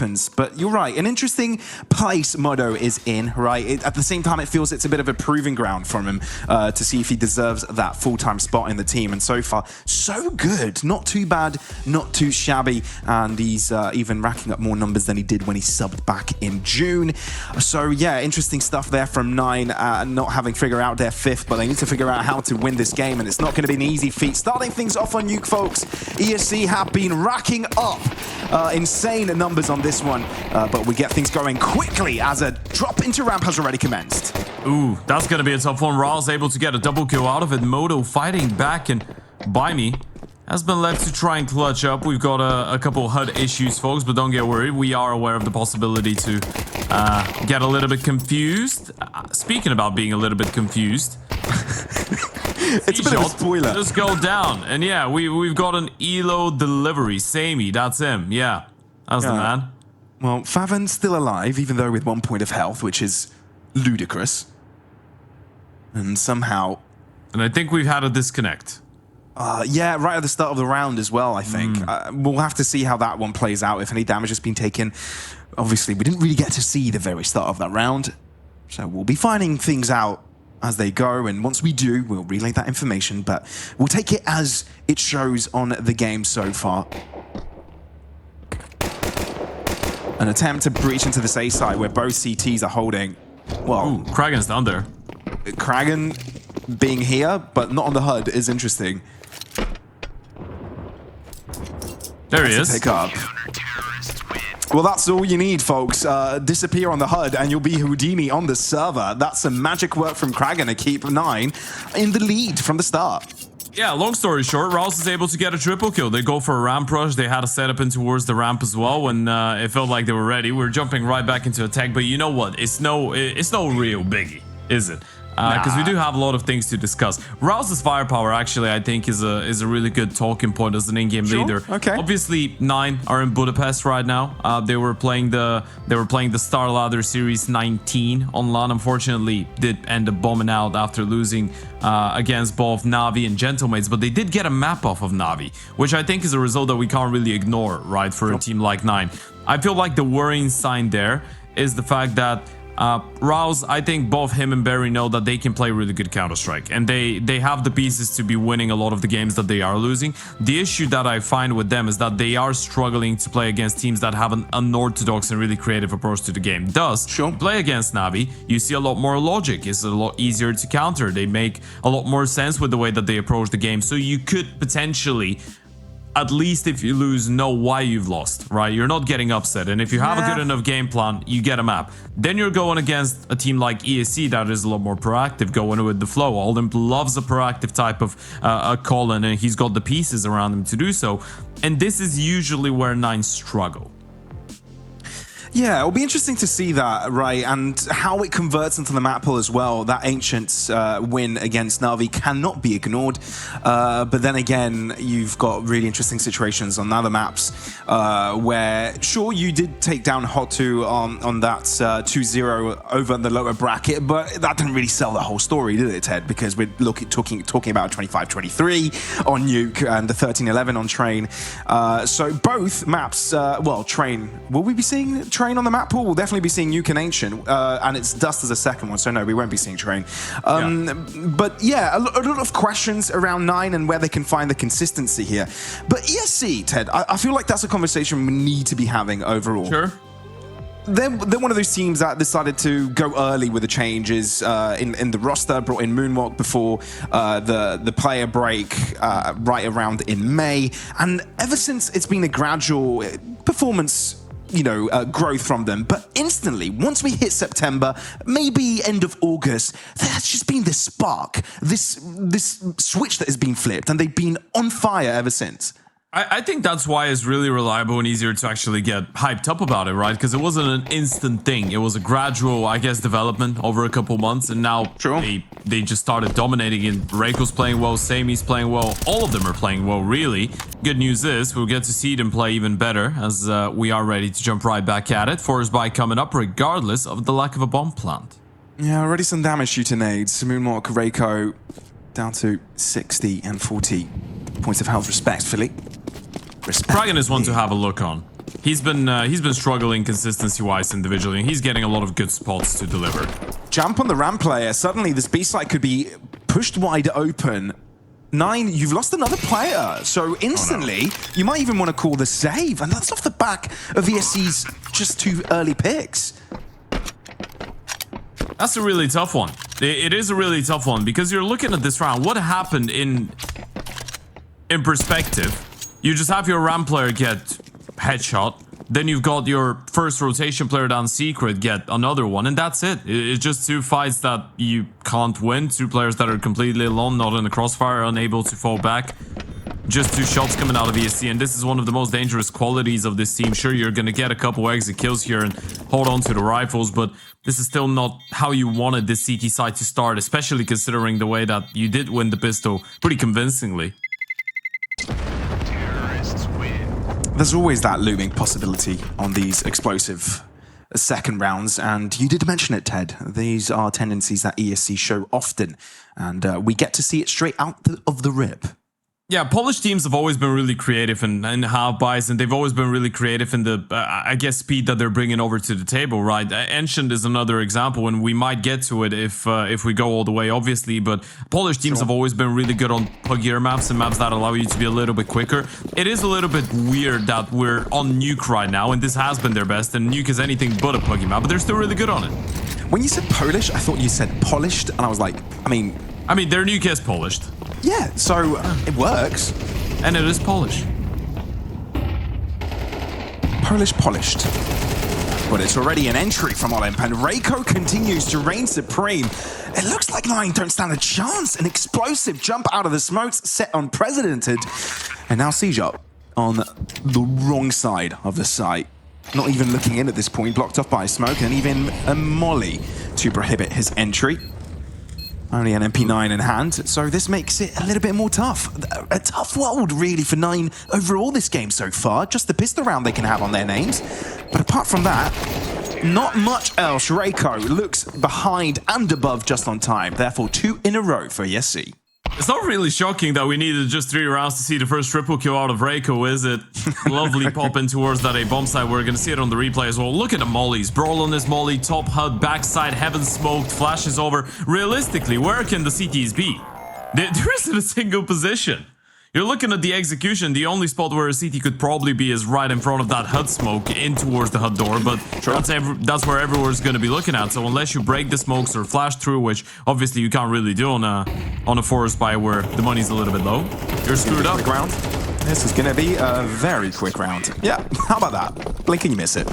happens. But you're right, an interesting place Modo is in, right? At the same time, it feels it's a bit of a proving ground from him to see if he deserves that full-time spot in the team. And so far, so good. Not too bad, not too shabby. And he's even racking up more numbers than he did when he subbed back in June. So yeah, interesting stuff there from 9, not having figured out their 5th, but they need to figure out how to win this game, and it's not going to be an easy feat. Starting things off on Nuke, folks, ESC have been racking up insane numbers on this one, but we get things going quickly as a drop into ramp has already commenced. Ooh, that's going to be a tough one. Raul's able to get a double kill out of it. Modo fighting back, and Buy has been left to try and clutch up. We've got a couple HUD issues, folks, but don't get worried. We are aware of the possibility to get a little bit confused. Speaking about being a little bit confused, it's a bit of a spoiler. Just go down, and yeah, we've got an ELO delivery. Samey, that's him. Yeah, that's the man. Well, faveN's still alive, even though with 1 point of health, which is ludicrous. And somehow... And I think we've had a disconnect. Yeah, right at the start of the round as well, I think. We'll have to see how that one plays out, if any damage has been taken. Obviously, we didn't really get to see the very start of that round, so we'll be finding things out as they go, and once we do, we'll relay that information, but we'll take it as it shows on the game so far. An attempt to breach into this A side where both CTs are holding. Well, ooh, Kragen's down there. Kragen being here, but not on the HUD, is interesting. There he is. Pick up. Well, that's all you need, folks. Disappear on the HUD and you'll be Houdini on the server. That's some magic work from Kragen to keep 9 in the lead from the start. Yeah, long story short, Rouse is able to get a triple kill. They go for a ramp rush. They had a setup in towards the ramp as well when it felt like they were ready. We're jumping right back into attack, but you know what? It's no real biggie, is it? Because we do have a lot of things to discuss. Rouse's firepower, actually, I think is a really good talking point as an in-game leader. Okay. Obviously, 9 are in Budapest right now. They were playing the Star Ladder Series 19 on LAN. Unfortunately, did end up bombing out after losing against both Navi and Gentlemates, but they did get a map off of Navi, which I think is a result that we can't really ignore, right, for a team like 9. I feel like the worrying sign there is the fact that Rouse, I think both him and Barry know that they can play really good Counter-Strike, and they have the pieces to be winning a lot of the games that they are losing. The issue that I find with them is that they are struggling to play against teams that have an unorthodox and really creative approach to the game. Thus, play against Navi, you see a lot more logic. It's a lot easier to counter. They make a lot more sense with the way that they approach the game, so you could potentially, at least if you lose, know why you've lost, right? You're not getting upset. And if you have a good enough game plan, you get a map. Then you're going against a team like ESC that is a lot more proactive, going with the flow. Olymp loves a proactive type of Colin, and he's got the pieces around him to do so. And this is usually where 9 struggle. Yeah, it'll be interesting to see that, right, and how it converts into the map pool as well. That Ancients win against Navi cannot be ignored, but then again, you've got really interesting situations on other maps where, sure, you did take down Hot2 on that 2-0 over the lower bracket, but that didn't really sell the whole story, did it, Ted? Because we're talking about 25-23 on Nuke and the 13-11 on Train. So both maps, well, Train, will we be seeing Train on the map pool? We'll definitely be seeing Nuke and Ancient, and it's Dust as a second one, so no, we won't be seeing Train. But yeah, a lot of questions around 9 and where they can find the consistency here. But ESC, Ted, I feel like that's a conversation we need to be having overall. Sure. They're one of those teams that decided to go early with the changes in the roster, brought in Moonwalk before the player break right around in May, and ever since it's been a gradual performance growth from them. But instantly, once we hit September, maybe end of August, there's just been this spark, this switch that has been flipped, and they've been on fire ever since. I think that's why it's really reliable and easier to actually get hyped up about it, right? Because it wasn't an instant thing. It was a gradual, I guess, development over a couple months, and now they just started dominating, and Reiko's playing well, Samey's playing well, all of them are playing well, really. Good news is we'll get to see them play even better as we are ready to jump right back at it. Forest Buy coming up regardless of the lack of a bomb plant. Yeah, already some damage due to nades. Moonwalk, Reiko down to 60 and 40 points of health respectively. Kragen is one to have a look on. He's been struggling consistency-wise individually, and he's getting a lot of good spots to deliver. Jump on the ramp player. Suddenly, this B site could be pushed wide open. 9, you've lost another player. So instantly, you might even want to call the save. And that's off the back of ESC's just 2 early picks. That's a really tough one. It is a really tough one because you're looking at this round. What happened in perspective? You just have your ramp player get headshot. Then you've got your first rotation player down secret get another one, and that's it. It's just 2 fights that you can't win. 2 players that are completely alone, not in the crossfire, unable to fall back. Just 2 shots coming out of ESC, and this is one of the most dangerous qualities of this team. Sure, you're gonna get a couple exit kills here and hold on to the rifles, but this is still not how you wanted this CT side to start, especially considering the way that you did win the pistol pretty convincingly. There's always that looming possibility on these explosive second rounds, and you did mention it, Ted. These are tendencies that ESC show often, and we get to see it straight out of the rip. Yeah, Polish teams have always been really creative in half-buys, and they've always been really creative in the, I guess, speed that they're bringing over to the table, right? Ancient is another example, and we might get to it if we go all the way, obviously, but Polish teams have always been really good on puggier maps and maps that allow you to be a little bit quicker. It is a little bit weird that we're on Nuke right now, and this has been their best, and Nuke is anything but a puggy map, but they're still really good on it. When you said Polish, I thought you said polished, and I was like, I mean, their Nuke is polished. Yeah, so it works. And it is Polish. Polish polished. But it's already an entry from Olymp, and Reiko continues to reign supreme. It looks like 9 don't stand a chance. An explosive jump out of the smokes, set unprecedented. And now CJ on the wrong side of the site. Not even looking in at this point, blocked off by smoke, and even a molly to prohibit his entry. Only an MP9 in hand, so this makes it a little bit more tough. A tough world, really, for 9 overall this game so far. Just the pistol round they can have on their names. But apart from that, not much else. Reiko looks behind and above just on time. Therefore, 2 in a row for ESC. It's not really shocking that we needed just 3 rounds to see the first triple kill out of Reiko, is it? Lovely pop in towards that A bomb site. We're going to see it on the replay as well. Look at the mollies. Brawl on this molly, top HUD, backside, heaven smoked, flashes over. Realistically, where can the CTs be? There isn't a single position. You're looking at the execution. The only spot where a CT could probably be is right in front of that HUD smoke in towards the HUD door, but that's where everyone's going to be looking at. So unless you break the smokes or flash through, which obviously you can't really do on a forest buy where the money's a little bit low, you're screwed up. Quick round. This is going to be a very quick round. Yeah, how about that? Blink and you miss it.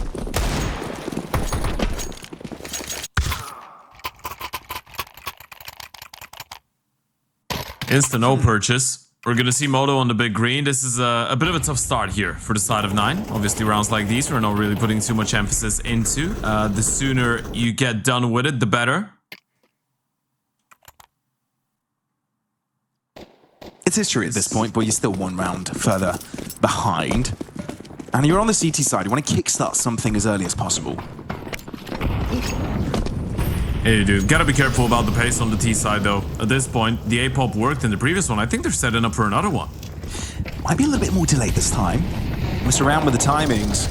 Instant no purchase. We're going to see Moto on the big green. This is a bit of a tough start here for the side of 9. Obviously, rounds like these, we're not really putting too much emphasis into. The sooner you get done with it, the better. It's history at this point, but you're still 1 round further behind. And you're on the CT side. You want to kickstart something as early as possible. Hey, dude, gotta be careful about the pace on the T side, though. At this point, the A-pop worked in the previous one. I think they're setting up for another one. Might be a little bit more delayed this time. Mess around with the timings.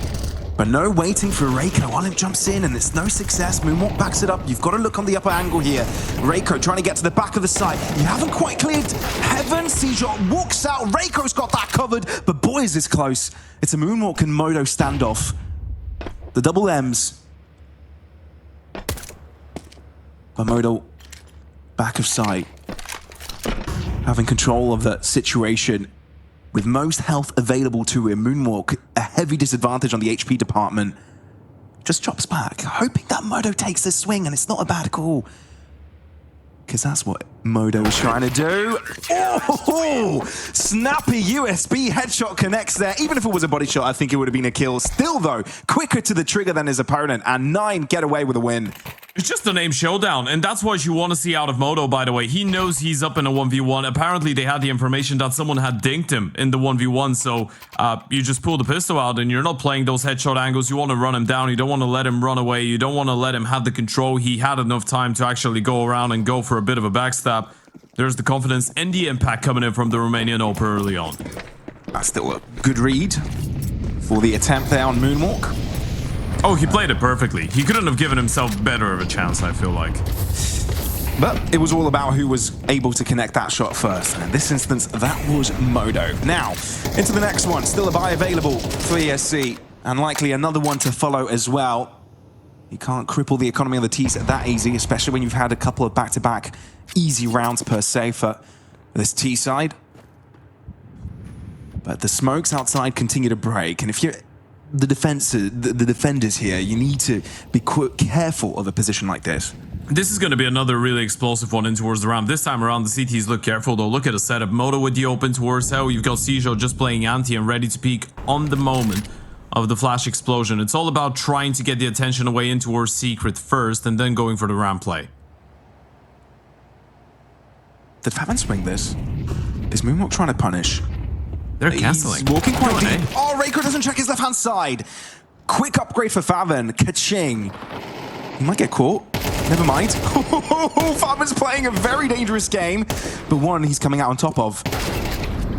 But no waiting for Reiko. Olymp jumps in and it's no success. Moonwalk backs it up. You've got to look on the upper angle here. Reiko trying to get to the back of the site. You haven't quite cleared heaven. CJ walks out. Reiko's got that covered. But boy, is this close. It's a Moonwalk and Moto standoff. The double M's. But Moto back of sight. Having control of the situation. With most health available to him, Moonwalk, a heavy disadvantage on the HP department, just drops back, hoping that Moto takes the swing, and it's not a bad call. Because that's what Moto is trying to do. Oh, snappy USB headshot connects there. Even if it was a body shot, I think it would have been a kill. Still, though, quicker to the trigger than his opponent, and 9 get away with a win. It's just a name showdown, and that's what you want to see out of Moto, by the way. He knows he's up in a 1v1. Apparently, they had the information that someone had dinked him in the 1v1, so you just pull the pistol out, and you're not playing those headshot angles. You want to run him down. You don't want to let him run away. You don't want to let him have the control. He had enough time to actually go around and go for a bit of a backstab. There's the confidence and the impact coming in from the Romanian Oper early on. That's still a good read for the attempt there on Moonwalk. Oh, he played it perfectly. He couldn't have given himself better of a chance, I feel like. But it was all about who was able to connect that shot first. And in this instance, that was Modo. Now, into the next one. Still a buy available for ESC. And likely another one to follow as well. You can't cripple the economy on the T's that easy, especially when you've had a couple of back-to-back easy rounds per se for this T side. But the smokes outside continue to break. And if you're the defenders here, you need to be careful of a position like this. This is going to be another really explosive one in towards the ramp. This time around, the CTs look careful though. Look at the setup. Moto with the open towards hell. You've got Sijo just playing anti and ready to peek on the moment of the flash explosion. It's all about trying to get the attention away in towards Secret first and then going for the ramp play. Did faveN swing this? Is Moonwalk trying to punish? They're canceling. He's walking quite deep. Oh, Reiko doesn't check his left-hand side. Quick upgrade for faveN. Ka-ching. He might get caught. Never mind. faveN's playing a very dangerous game, but one he's coming out on top of.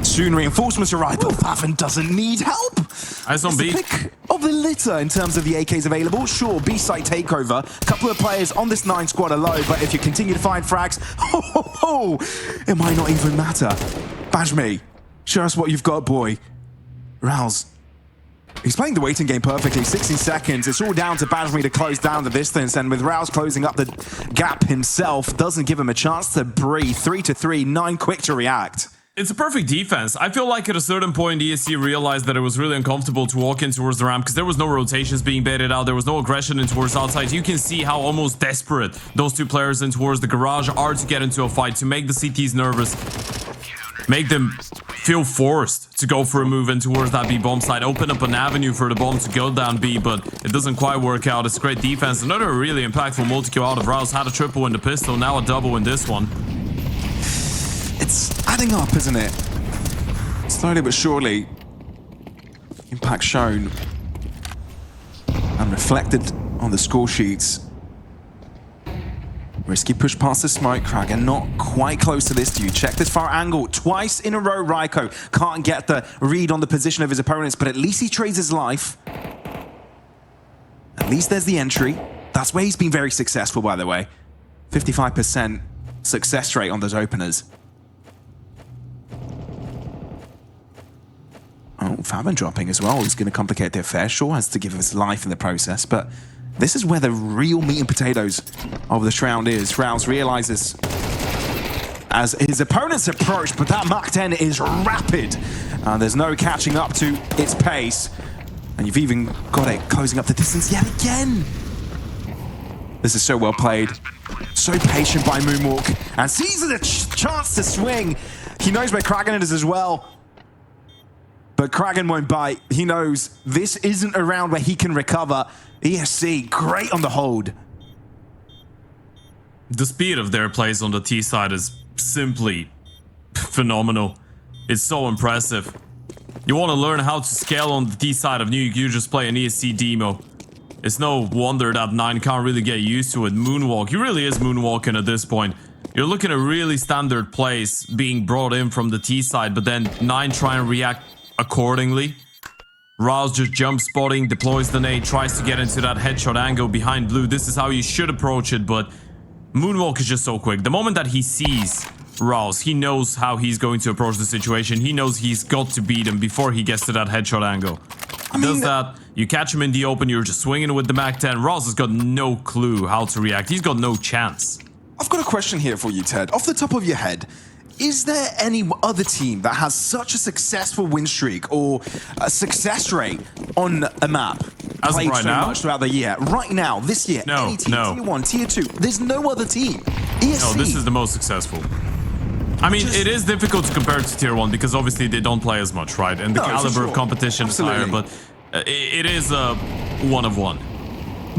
Soon reinforcements arrive, but faveN doesn't need help. Eyes on B. Pick of the litter in terms of the AKs available. Sure, B-side takeover. A couple of players on this 9 squad alone, but if you continue to find frags, it might not even matter. Bajme, show us what you've got, boy. Rouse. He's playing the waiting game perfectly. 60 seconds. It's all down to Bajme to close down the distance, and with Rouse closing up the gap himself, doesn't give him a chance to breathe. 3-3, 9 quick to react. It's a perfect defense. I feel like at a certain point, ESC realized that it was really uncomfortable to walk in towards the ramp because there was no rotations being baited out. There was no aggression in towards outside. You can see how almost desperate those two players in towards the garage are to get into a fight, to make the CTs nervous, make them feel forced to go for a move in towards that B bomb side, open up an avenue for the bomb to go down B, but it doesn't quite work out. It's great defense. Another really impactful multi-kill out of Rouse. Had a triple in the pistol, now a double in this one. It's adding up, isn't it? Slowly but surely. Impact shown and reflected on the score sheets. Risky push past the smoke. Kragan not quite close to this. Do you check this far angle? Twice in a row, Raiko can't get the read on the position of his opponents, but at least he trades his life. At least there's the entry. That's where he's been very successful, by the way. 55% success rate on those openers. Oh, faveN dropping as well. He's going to complicate the affair. Sure has to give his life in the process, but this is where the real meat and potatoes of this round is. Rouse realizes as his opponents approach, but that Mach 10 is rapid. There's no catching up to its pace. And you've even got it closing up the distance yet again. This is so well played. So patient by Moonwalk. And sees the chance to swing. He knows where Kragan is as well. But Kragan won't bite. He knows this isn't a round where he can recover. ESC, great on the hold. The speed of their plays on the T side is simply phenomenal. It's so impressive. You want to learn how to scale on the T side of Nuke, you just play an ESC demo. It's no wonder that 9 can't really get used to it. Moonwalk, he really is moonwalking at this point. You're looking at really standard plays being brought in from the T side, but then 9 try and react accordingly. Rouse just jump spotting, deploys the nade, tries to get into that headshot angle behind blue. This is how you should approach it, but Moonwalk is just so quick. The moment that he sees Rouse, he knows how he's going to approach the situation. He knows he's got to beat him before he gets to that headshot angle. Does that, you catch him in the open, you're just swinging with the Mach 10. Rouse has got no clue how to react. He's got no chance. I've got a question here for you, Ted. Off the top of your head, is there any other team that has such a successful win streak or a success rate on a map as played right so now? much throughout the year? Right now, this year, No, any team, no. Tier 1, Tier 2, there's no other team. ESC. No, this is the most successful. I mean, it is difficult to compare to Tier 1 because obviously they don't play as much, right? And the caliber of competition is higher, but it is a one of one.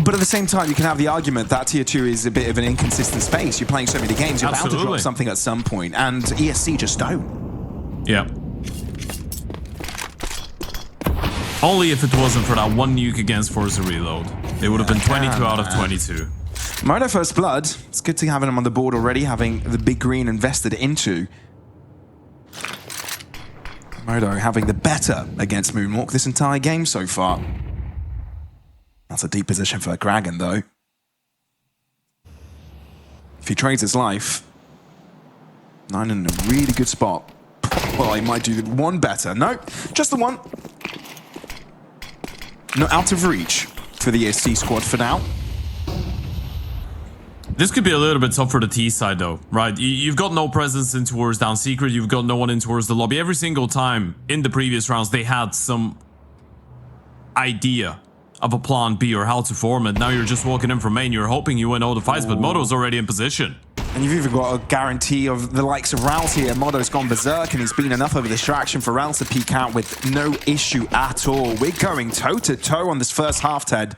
But at the same time, you can have the argument that Tier 2 is a bit of an inconsistent space. You're playing so many games, you're bound to drop something at some point, and ESC just don't. Yeah. Only if it wasn't for that one nuke against Forza Reload. They would have been 22 out of 22. Modo First Blood. It's good to have him on the board already, having the big green invested into. Modo having the better against Moonwalk this entire game so far. That's a deep position for Kragan, though. If he trades his life, 9 in a really good spot. Well, he might do one better. No, just the one. Not out of reach for the ESC squad for now. This could be a little bit tough for the T side, though, right? You've got no presence in towards down secret. You've got no one in towards the lobby. Every single time in the previous rounds, they had some idea of a plan B or how to form it. Now you're just walking in from main. You're hoping you win all the fights, but Modo's already in position. And you've even got a guarantee of the likes of Rouse here. Modo's gone berserk, and he's been enough of a distraction for Rouse to peek out with no issue at all. We're going toe-to-toe on this first half, Ted.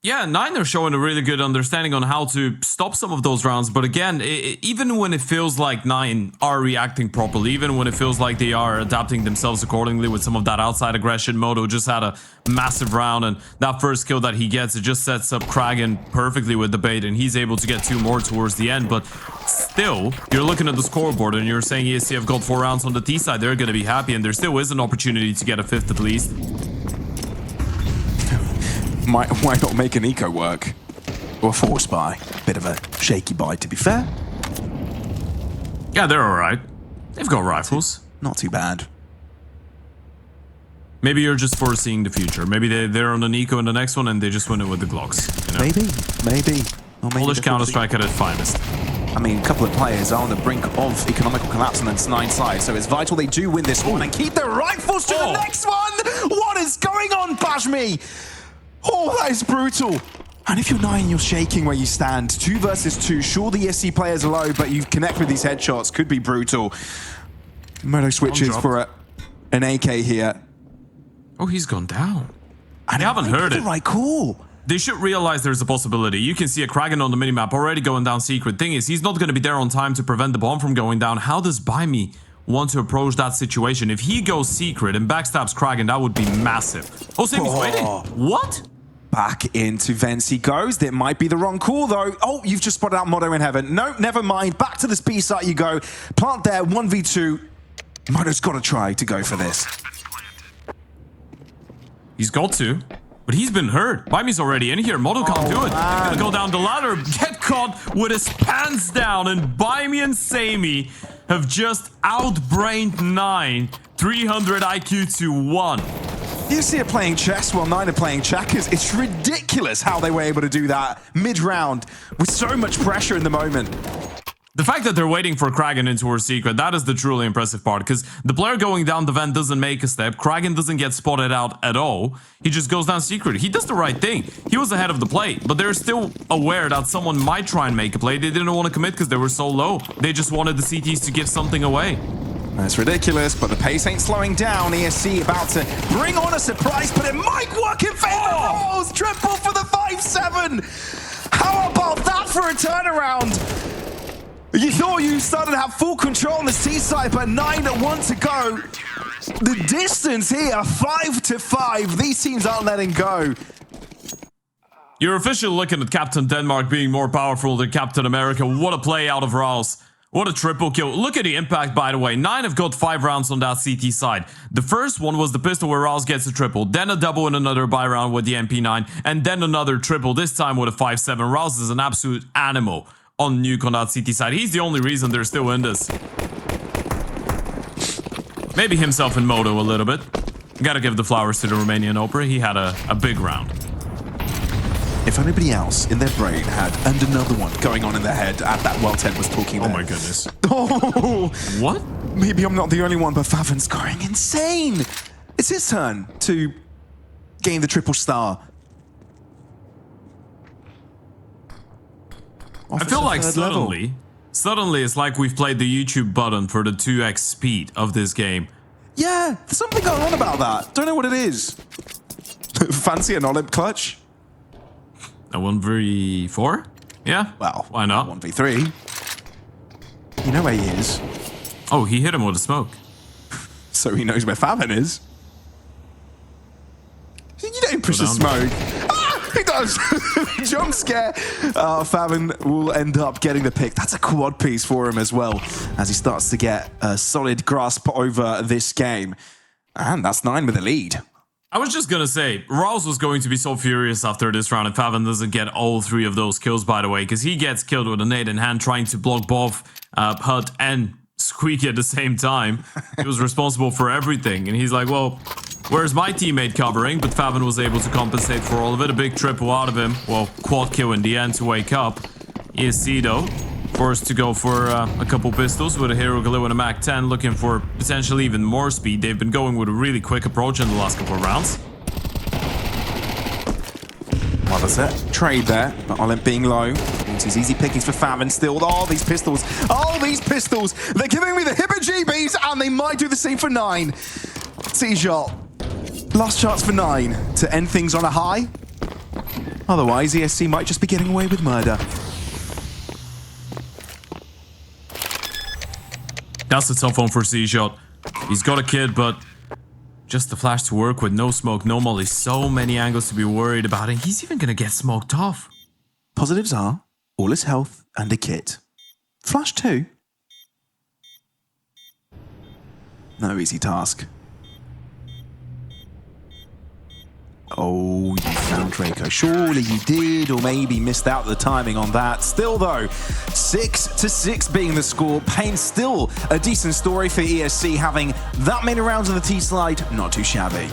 Yeah, 9 are showing a really good understanding on how to stop some of those rounds. But again, even when it feels like 9 are reacting properly, even when it feels like they are adapting themselves accordingly with some of that outside aggression, Modo just had a massive round. And that first kill that he gets, it just sets up Kragan perfectly with the bait. And he's able to get 2 more towards the end. But still, you're looking at the scoreboard and you're saying ESC have got 4 rounds on the T side. They're going to be happy. And there still is an opportunity to get a 5th at least. Why not make an eco work? Or a force buy? Bit of a shaky buy, to be fair. Yeah, they're alright. They've got rifles. Not too bad. Maybe you're just foreseeing the future. Maybe they're on an eco in the next one and they just win it with the Glocks. You know? Maybe. Or maybe Polish Counter-Strike at its finest. I mean, a couple of players are on the brink of economical collapse on this 9 side, so it's vital they do win this one and keep their rifles to the next one! What is going on, Bajmi? Oh, that is brutal. And if you're 9, you're shaking where you stand. 2 versus 2. Sure, the ESC players are low, but you connect with these headshots. Could be brutal. Modo switches for an AK here. Oh, he's gone down. And they haven't heard it. The right call. They should realize there's a possibility. You can see a Kragan on the minimap already going down secret. Thing is, he's not going to be there on time to prevent the bomb from going down. How does Bajmi want to approach that situation? If he goes secret and backstabs Kragan, that would be massive. Oh, Sammy's waiting. What? Back into Vence he goes. It might be the wrong call, though. Oh, you've just spotted out Modo in heaven. No, never mind. Back to this B site you go. Plant there, 1v2. Modo's got to try to go for this. He's got to. But he's been hurt. Bajmi's already in here. Modo can't do it. He's gonna go down the ladder, get caught with his pants down, and Bajmi and Sammy have just outbrained 9, 300 IQ to 1. You see it playing chess while 9 are playing checkers. It's ridiculous how they were able to do that mid-round with so much pressure in the moment. The fact that they're waiting for Kragan into her secret, that is the truly impressive part, because the player going down the vent doesn't make a step. Kragan doesn't get spotted out at all. He just goes down secret. He does the right thing. He was ahead of the play, but they're still aware that someone might try and make a play. They didn't want to commit because they were so low. They just wanted the CTs to give something away. That's ridiculous, but the pace ain't slowing down. ESC about to bring on a surprise, but it might work in favor of Rolls. Triple for the 5-7. How about that for a turnaround? You thought you started to have full control on the C side, but 9 at 1 to go. The distance here, 5-5. These teams aren't letting go. You're officially looking at Captain Denmark being more powerful than Captain America. What a play out of Rouse. What a triple kill. Look at the impact, by the way. 9 have got 5 rounds on that CT side. The first one was the pistol where Rouse gets a triple, then a double and another buy round with the MP9, and then another triple, this time with a 5-7. Rouse is an absolute animal on Nuke on that CT side. He's the only reason they're still in this. Maybe himself and Modo a little bit. Gotta give the flowers to the Romanian Opera. He had a big round. If anybody else in their brain had and another one going on in their head at that while Ted was talking there. Oh my goodness. Oh! What? Maybe I'm not the only one, but faveN's going insane. It's his turn to gain the triple star. I feel like suddenly it's like we've played the YouTube button for the 2x speed of this game. Yeah, there's something going on about that. Don't know what it is. Fancy an Olymp clutch? A 1v4? Yeah? Well, why not? 1v3. You know where he is. Oh, he hit him with a smoke. So he knows where faveN is. You don't push the smoke. Ah! He does. Jump scare. faveN will end up getting the pick. That's a quad piece for him as well, as he starts to get a solid grasp over this game. And that's 9 with the lead. I was just gonna say, Rouse was going to be so furious after this round if faveN doesn't get all 3 of those kills, by the way, because he gets killed with a nade in hand trying to block both Hut and Squeaky at the same time. He was responsible for everything, and he's like, well, where's my teammate covering? But faveN was able to compensate for all of it. A big triple out of him. Well, quad kill in the end to wake up. ESC, though, forced to go for a couple pistols with a Hero Galil and a Mac 10, looking for potentially even more speed. They've been going with a really quick approach in the last couple of rounds. Well, that's it. Trade there, but Olymp being low. It's easy pickings for faveN still. Oh, these pistols. Oh, these pistols. They're giving me the hibba-GBs, and they might do the same for 9. C-Shot. Last chance for 9 to end things on a high. Otherwise, ESC might just be getting away with murder. That's a tough one for C-Shot. He's got a kid, but just the flash to work with. No smoke, no molly. So many angles to be worried about, and he's even gonna get smoked off. Positives are all his health and a kit. Flash too. No easy task. Oh, you found Draco. Surely you did, or maybe missed out the timing on that. Still though, 6-6 being the score. Paints still a decent story for ESC, having that many rounds on the T-slide. Not too shabby.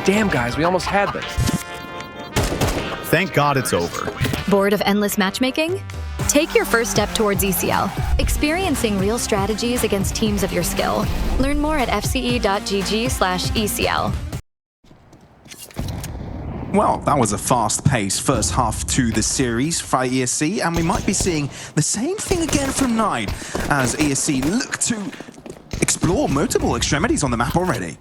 Damn, guys, we almost had this. Thank God it's over. Bored of endless matchmaking? Take your first step towards ECL, experiencing real strategies against teams of your skill. Learn more at fce.gg/ECL. Well, that was a fast-paced first half to the series for ESC, and we might be seeing the same thing again from 9 as ESC look to explore multiple extremities on the map already.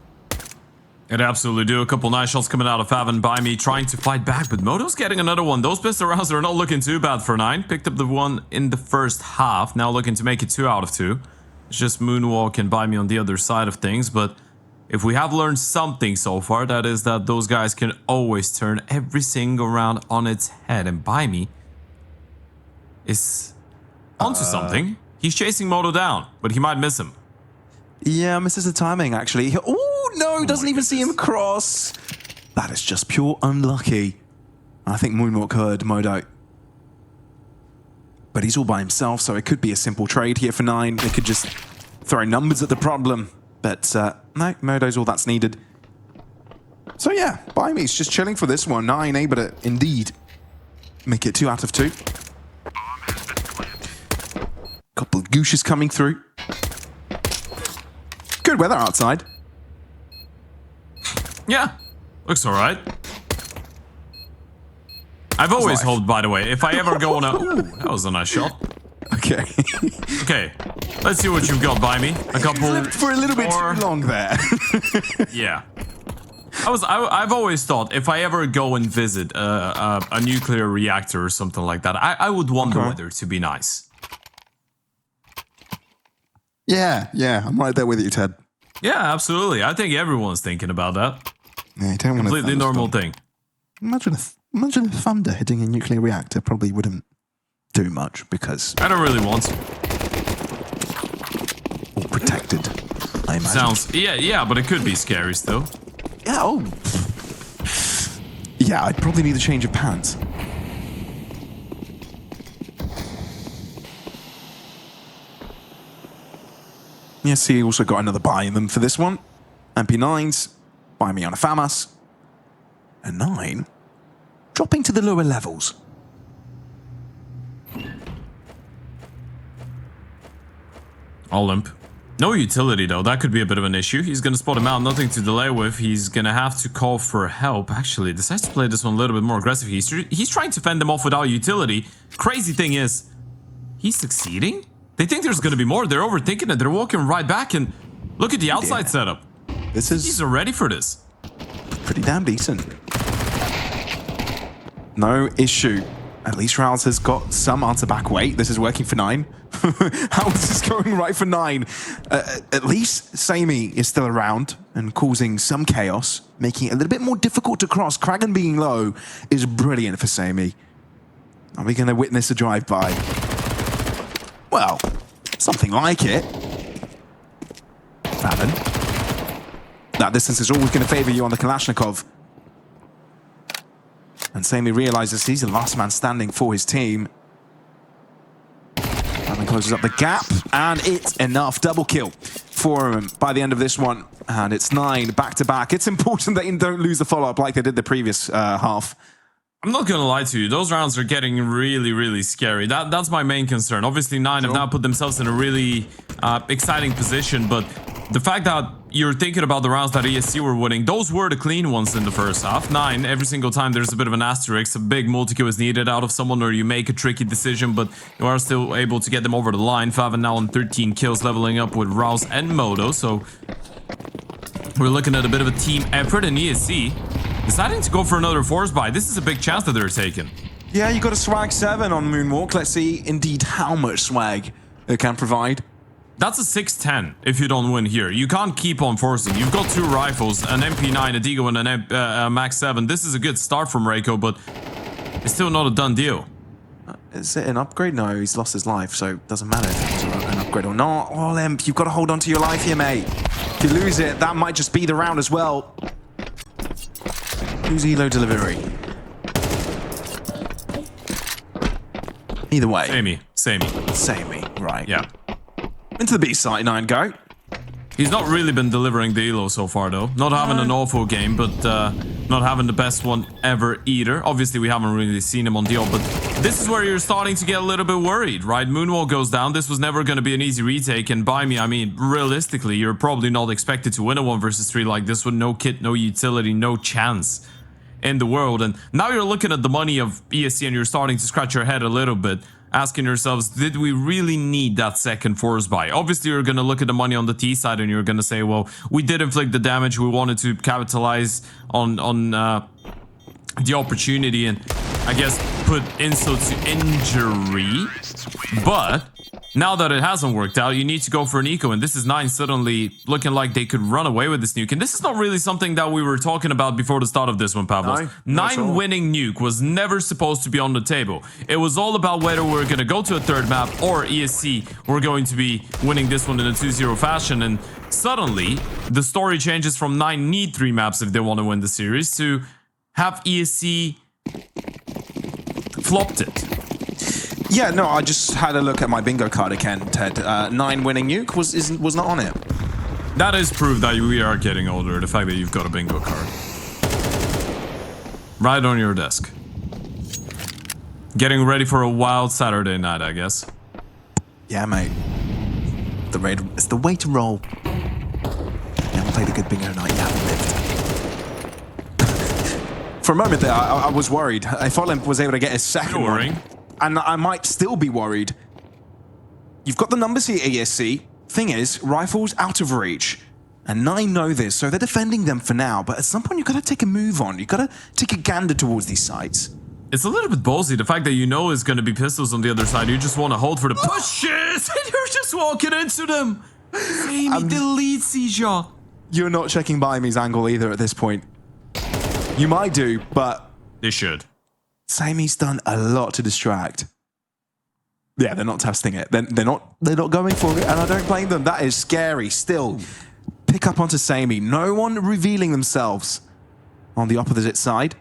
It absolutely do. A couple nice shots coming out of faveN by me, trying to fight back, but Moto's getting another one. Those pistol rounds are not looking too bad for 9. Picked up the one in the first half, now looking to make it 2 out of 2. It's just Moonwalk and by me on the other side of things, but if we have learned something so far, that is that those guys can always turn every single round on its head, and by me is onto something. He's chasing Moto down, but he might miss him. Yeah, misses the timing, actually. Oh, no, doesn't even see him cross. That is just pure unlucky. I think Moonwalk heard Modo. But he's all by himself, so it could be a simple trade here for 9. They could just throw numbers at the problem. But no, Modo's all that's needed. So yeah, by me's just chilling for this one. 9 able to indeed make it 2 out of 2. Couple of gooshes coming through. Good weather outside. Yeah, looks alright. I've always hoped, by the way, if I ever go on a... Ooh, that was a nice shot. Okay. Okay, let's see what you've got by me. A couple... For a little bit too long there. Yeah. I've always thought if I ever go and visit a nuclear reactor or something like that, I would want the weather to be nice. Yeah, I'm right there with you, Ted. Yeah, absolutely. I think everyone's thinking about that. Yeah, you don't want Completely normal thing. Imagine a thunder hitting a nuclear reactor. Probably wouldn't do much because I don't really want to. all protected, I imagine. Sounds... Yeah, but it could be scary still. Yeah, oh. Yeah, I'd probably need a change of pants. Yes, he also got another buy in them for this one. MP9s, buy me on a FAMAS. And 9, dropping to the lower levels. Olymp. No utility though, that could be a bit of an issue. He's gonna spot him out, nothing to delay with. He's gonna have to call for help. Actually, decides to play this one a little bit more aggressive. He's trying to fend them off without utility. Crazy thing is, he's succeeding? They think there's gonna be more. They're overthinking it. They're walking right back and look at the outside setup. He's ready for this. Pretty damn decent. No issue. At least Rouse has got some answer back. Wait, this is working for 9. How is this going right for 9? At least Sammy is still around and causing some chaos, making it a little bit more difficult to cross. Kragan being low is brilliant for Sammy. Are we going to witness a drive-by? Well, something like it. faveN. That distance is always going to favor you on the Kalashnikov. And Sammy realizes he's the last man standing for his team. faveN closes up the gap, and it's enough. Double kill for him by the end of this one. And it's 9 back-to-back. It's important that you don't lose the follow-up like they did the previous half. I'm not gonna lie to you, those rounds are getting really, really scary. That's my main concern. Obviously, 9 have now put themselves in a really exciting position, but the fact that you're thinking about the rounds that ESC were winning, those were the clean ones in the first half. 9, every single time there's a bit of an asterisk, a big multi-kill is needed out of someone, or you make a tricky decision, but you are still able to get them over the line. faveN now on 13 kills, leveling up with Rouse and Moto, so we're looking at a bit of a team effort, in ESC deciding to go for another force buy. This is a big chance that they're taking. Yeah, you got a swag 7 on Moonwalk. Let's see indeed how much swag it can provide. That's a 6-10 if you don't win here. You can't keep on forcing. You've got 2 rifles, an MP9, a Deagle, and a Max 7. This is a good start from Reiko, but it's still not a done deal. Is it an upgrade? No, he's lost his life, so it doesn't matter if it's an upgrade or not. Oh, Limp, you've got to hold on to your life here, mate. If you lose it, that might just be the round as well. Who's Elo delivery? Either way. Samey, right. Yeah. Into the B site, 9 go. He's not really been delivering the Elo so far, though. Not having an awful game, but not not having the best one ever either. Obviously, we haven't really seen him on deal, but this is where you're starting to get a little bit worried, right? Moonwall goes down. This was never going to be an easy retake, and by me, I mean, realistically, you're probably not expected to win a 1 versus 3 like this with no kit, no utility, no chance in the world. And now you're looking at the money of ESC and you're starting to scratch your head a little bit, asking yourselves, did we really need that second force buy? Obviously, you're going to look at the money on the T side and you're going to say, well, we did inflict the damage. We wanted to capitalize on the opportunity and, I guess, put insult to injury. But now that it hasn't worked out, you need to go for an eco, and this is 9 suddenly looking like they could run away with this nuke. And this is not really something that we were talking about before the start of this one, Pavlos. No, 9 winning nuke was never supposed to be on the table. It was all about whether we're going to go to a third map or ESC we're going to be winning this one in a 2-0 fashion. And suddenly, the story changes from 9 need 3 maps if they want to win the series to have ESC flopped it. Yeah, no, I just had a look at my bingo card again, Ted. 9 winning nuke was not on it. That is proof that we are getting older, the fact that you've got a bingo card. Right on your desk. Getting ready for a wild Saturday night, I guess. Yeah, mate. It's the way to roll. You haven't played a good bingo night, you haven't lived. For a moment there, I was worried. If Olymp was able to get his second one, and I might still be worried. You've got the numbers here, ESC. Thing is, rifles out of reach. And 9 know this, so they're defending them for now. But at some point, you've got to take a move on. You've got to take a gander towards these sites. It's a little bit ballsy, the fact that you know is going to be pistols on the other side. You just want to hold for the pushes, and you're just walking into them. Sammy, delete C-shot. You're not checking by me's angle either at this point. You might do, but... They should. Samy's done a lot to distract. Yeah, they're not testing it. They're not going for it, and I don't blame them. That is scary. Still, pick up onto Sammy. No one revealing themselves on the opposite side.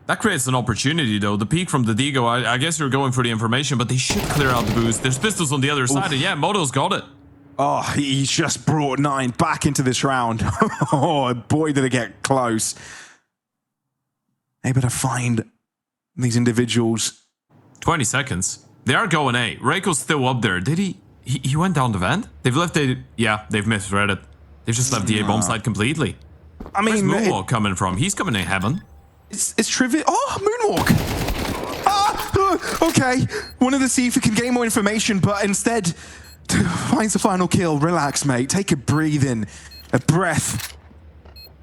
That creates an opportunity, though. The peek from the Digo, I guess you're going for the information, but they should clear out the boost. There's pistols on the other side, and yeah, Moto's got it. Oh, he just brought 9 back into this round. Oh, boy, did it get close. Able to find these individuals. 20 seconds. They are going A. Reiko's still up there. Did he? He went down the vent? They've left A. Yeah, they've misread it. They've just left the A bomb site completely. I mean, where's Moonwalk coming from? He's coming in heaven. It's trivial. Oh, Moonwalk. Okay. Wanted to see if we can gain more information, but instead finds the final kill. Relax, mate. Take a breathe in. A breath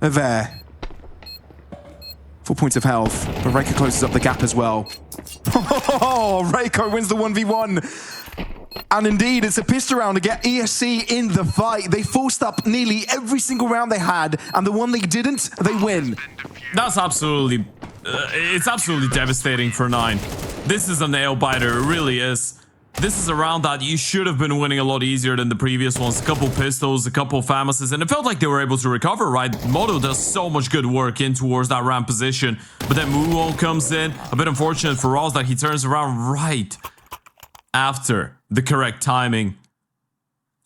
of air. 4 points of health, but Reiko closes up the gap as well. Oh, Reiko wins the 1v1. And indeed, it's a pistol round to get ESC in the fight. They forced up nearly every single round they had, and the one they didn't, they win. That's absolutely... it's absolutely devastating for 9. This is a nail-biter, it really is. This is a round that you should have been winning a lot easier than the previous ones. A couple pistols, a couple Famouses, and it felt like they were able to recover, right? Moto does so much good work in towards that ramp position, but then Moonwall comes in. A bit unfortunate for Ross that he turns around right after the correct timing.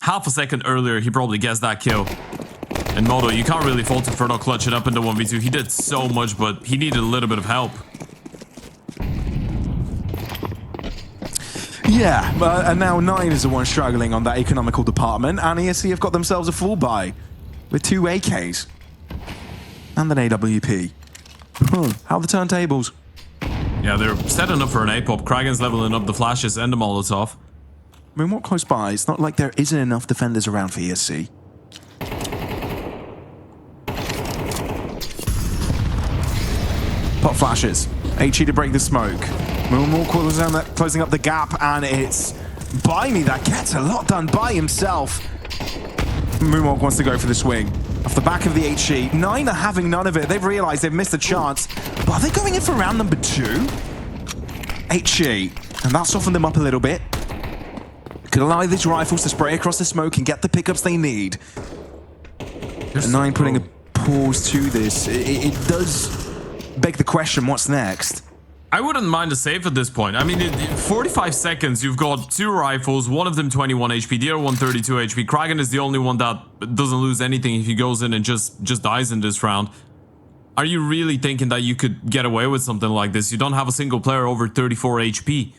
Half a second earlier, he probably gets that kill. And Moto, you can't really fault him for not clutching up in the 1v2. He did so much, but he needed a little bit of help. Yeah, and now 9 is the one struggling on that economical department, and ESC have got themselves a full buy with 2 AKs and an AWP. How are the turntables? Yeah, they're setting up for an A-pop. Kragan's leveling up the flashes and the Molotov. I mean, what close by? It's not like there isn't enough defenders around for ESC. Pop flashes. HE to break the smoke. Moonwalk closing up the gap, and it's Bimey that gets a lot done by himself. Moonwalk wants to go for the swing. Off the back of the HE. 9 are having none of it. They've realized they've missed a chance. But are they going in for round number 2? HE. And that softened them up a little bit. Could allow these rifles to spray across the smoke and get the pickups they need. And 9 putting a pause to this. It does beg the question, what's next? I wouldn't mind a save at this point. I mean, in 45 seconds, you've got 2 rifles, one of them 21 HP, the other one 32 HP. Kragan is the only one that doesn't lose anything if he goes in and just dies in this round. Are you really thinking that you could get away with something like this? You don't have a single player over 34 HP.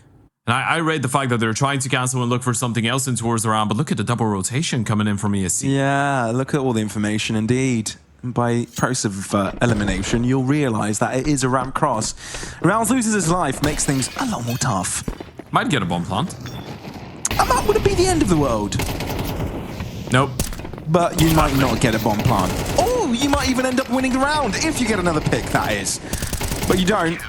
And I rate the fact that they're trying to cancel and look for something else in towards the round, but look at the double rotation coming in from ESC. Yeah, look at all the information indeed. By process of elimination, you'll realize that it is a ramp cross. Rounds loses his life, makes things a lot more tough. Might get a bomb plant. And that wouldn't be the end of the world. Nope. But you might not get a bomb plant. Oh, you might even end up winning the round if you get another pick, that is. But you don't.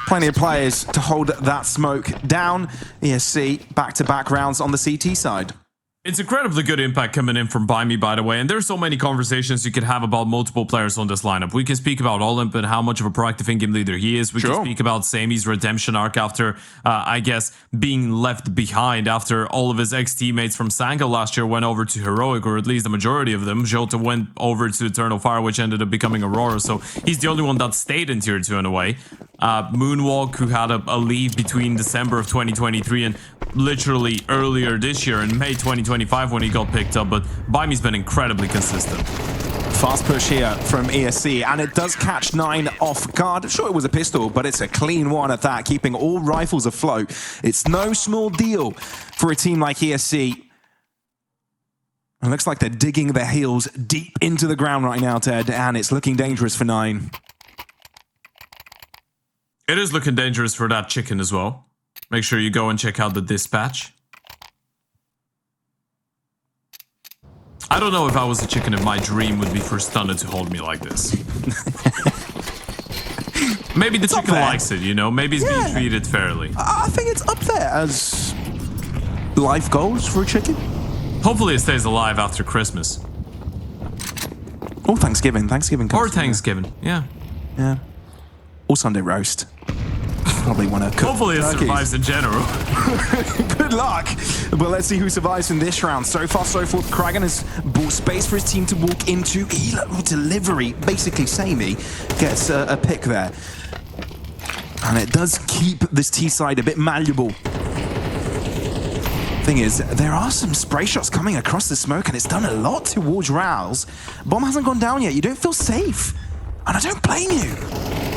Plenty of players to hold that smoke down. ESC back-to-back rounds on the CT side. It's incredibly good impact coming in from By Me, by the way, and there's so many conversations you could have about multiple players on this lineup. We can speak about Olymp and how much of a proactive in-game leader he is. We can speak about Sami's redemption arc after, I guess, being left behind after all of his ex-teammates from Sango last year went over to Heroic, or at least the majority of them. Jota went over to Eternal Fire, which ended up becoming Aurora, so he's the only one that stayed in Tier 2 in a way. Moonwalk, who had a leave between December of 2023 and literally earlier this year in May 2025 when he got picked up, but Baime's been incredibly consistent. Fast push here from ESC, and it does catch 9 off guard. Sure, it was a pistol, but it's a clean one at that, keeping all rifles afloat. It's no small deal for a team like ESC. It looks like they're digging their heels deep into the ground right now, Ted, and it's looking dangerous for 9. It is looking dangerous for that chicken as well. Make sure you go and check out the dispatch. I don't know if I was a chicken if my dream would be for Stunner to hold me like this. Maybe the chicken likes it, you know? Maybe he's being treated fairly. I think it's up there as life goals for a chicken. Hopefully it stays alive after Christmas. Or Thanksgiving. Thanksgiving comes. Or Thanksgiving, yeah. Yeah. Or Sunday roast. Probably want to cook. Hopefully it survives in general. Good luck. But let's see who survives in this round. So far, so forth. Kragan has bought space for his team to walk into. Delivery. Basically, Sami gets a pick there. And it does keep this T side a bit malleable. Thing is, there are some spray shots coming across the smoke, and it's done a lot towards Rouse. Bomb hasn't gone down yet. You don't feel safe. And I don't blame you.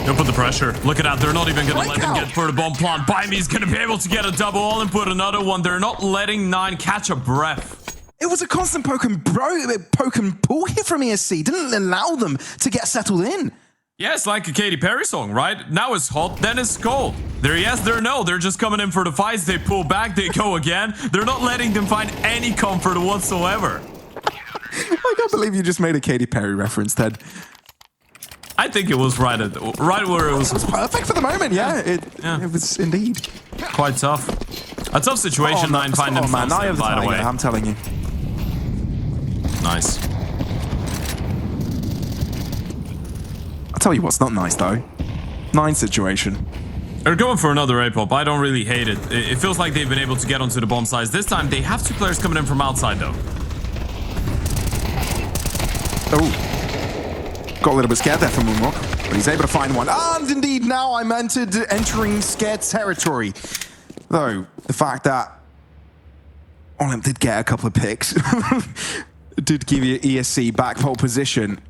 Don't put the pressure. Look at that. They're not even going to let them get for the bomb plant. Baime's going to be able to get a double all and put another one. They're not letting 9 catch a breath. It was a constant poke and pull here from ESC. Didn't allow them to get settled in. Yeah, it's like a Katy Perry song, right? Now it's hot, then it's cold. They're yes, they're no. They're just coming in for the fights. They pull back, they go again. They're not letting them find any comfort whatsoever. I can't believe you just made a Katy Perry reference, Ted. I think it was right where it was. It was perfect for the moment, yeah. It was indeed. Quite tough. A tough situation, 9 find themselves in, by the way. I'm telling you. Nice. I'll tell you what's not nice, though. 9 situation. They're going for another A-pop. I don't really hate it. It feels like they've been able to get onto the bomb sides. This time, they have 2 players coming in from outside, though. Oh. Got a little bit scared there from Moonwalk, but he's able to find one. And indeed, now I'm entering scared territory. Though, the fact that Olymp did get a couple of picks did give you ESC back pole position.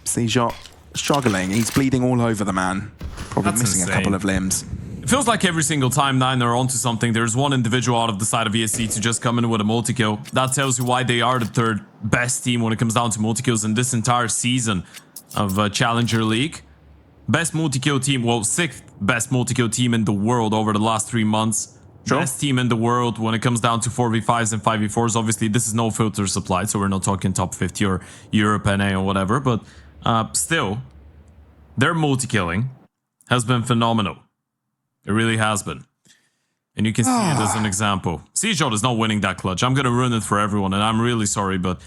Seashot struggling. He's bleeding all over the man. Probably missing a couple of limbs. It feels like every single time 9 are onto something, there's one individual out of the side of ESC to just come in with a multi-kill. That tells you why they are the 3rd best team when it comes down to multi-kills in this entire season of Challenger League. Best multi-kill team, well, 6th best multi-kill team in the world over the last 3 months. Sure. Best team in the world when it comes down to 4v5s and 5v4s. Obviously, this is no filter supplied, so we're not talking top 50 or Europe, NA or whatever, but still, their multi-killing has been phenomenal. It really has been. And you can see it as an example. Seashot is not winning that clutch. I'm going to ruin it for everyone, and I'm really sorry, but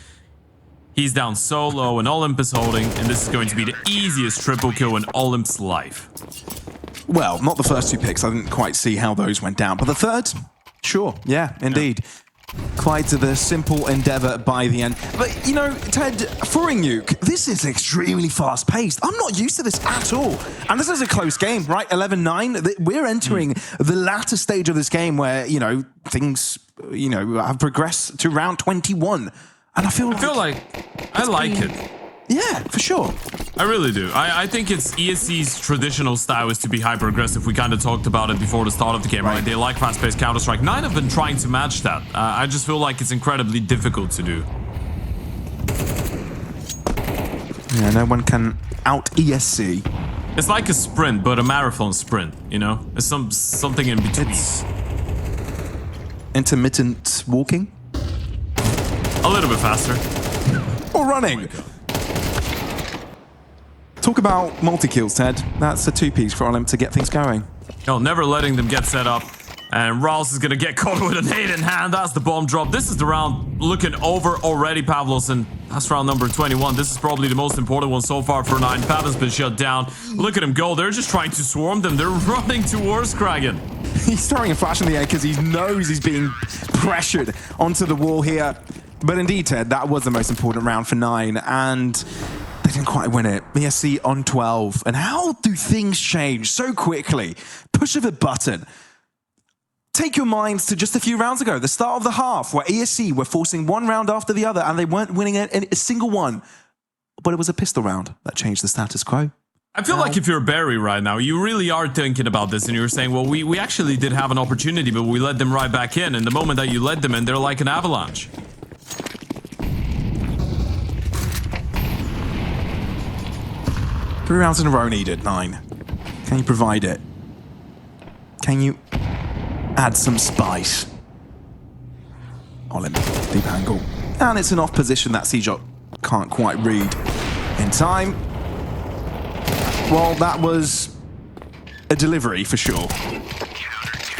he's down so low, and Olymp is holding, and this is going to be the easiest triple kill in Olymp's life. Well, not the first 2 picks. I didn't quite see how those went down. But the 3rd? Sure. Yeah, indeed. Quite the simple endeavor by the end. But, you know, Ted, for a Nuke, this is extremely fast-paced. I'm not used to this at all. And this is a close game, right? 11-9. We're entering the latter stage of this game where, you know, things, you know, have progressed to round 21. And I feel like I like it. Yeah, for sure. I really do. I think it's ESC's traditional style is to be hyper-aggressive. We kind of talked about it before the start of the game, right? They like fast-paced Counter-Strike. Nine have been trying to match that. I just feel like it's incredibly difficult to do. Yeah, no one can out-ESC. It's like a sprint, but a marathon sprint, you know? It's something in between. It's intermittent walking? A little bit faster. Or running. Talk about multi-kills, Ted. That's a two-piece for him to get things going. No, never letting them get set up. And Rouse is gonna get caught with a nade in hand. That's the bomb drop. This is the round looking over already, Pavlos, and that's round number 21. This is probably the most important one so far for Nine. Pavin's been shut down. Look at him go. They're just trying to swarm them. They're running towards Kragan. He's throwing a flash in the air because he knows he's being pressured onto the wall here. But indeed, Ted, that was the most important round for Nine, and they didn't quite win it. ESC on 12. And how do things change so quickly? Push of a button. Take your minds to just a few rounds ago, the start of the half, where ESC were forcing one round after the other, and they weren't winning a single one. But it was a pistol round that changed the status quo. I feel like if you're Barry right now, you really are thinking about this, and you're saying, well, we actually did have an opportunity, but we let them right back in. And the moment that you let them in, they're like an avalanche. Three rounds in a row needed, Nine. Can you provide it? Can you add some spice? Olim, deep angle. And it's an off position that Seajot can't quite read in time. Well, that was a delivery for sure.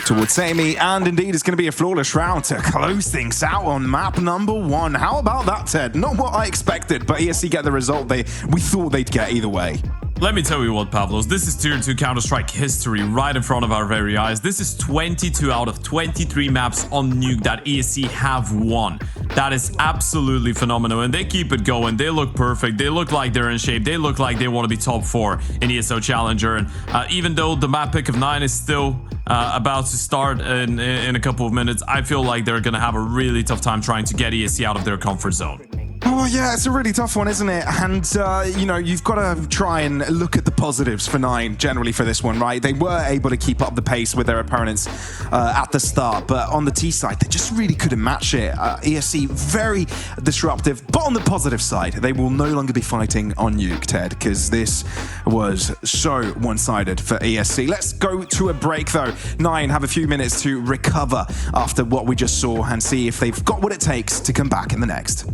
Towards Sammy, and indeed it's going to be a flawless round to close things out on map number 1. How about that, Ted? Not what I expected, but ESC get the result we thought they'd get either way. Let me tell you what, Pavlos, this is Tier 2 Counter-Strike history right in front of our very eyes. This is 22 out of 23 maps on Nuke that ESC have won. That is absolutely phenomenal, and they keep it going. They look perfect. They look like they're in shape. They look like they want to be top 4 in ESL Challenger. And even though the map pick of 9 is still about to start in a couple of minutes, I feel like they're going to have a really tough time trying to get ESC out of their comfort zone. Oh, yeah, it's a really tough one, isn't it? And, you know, you've got to try and look at the positives for Nine generally for this one, right? They were able to keep up the pace with their opponents at the start, but on the T side, they just really couldn't match it. ESC, very disruptive, but on the positive side, they will no longer be fighting on Nuke, Ted, because this was so one-sided for ESC. Let's go to a break, though. Nine have a few minutes to recover after what we just saw and see if they've got what it takes to come back in the next.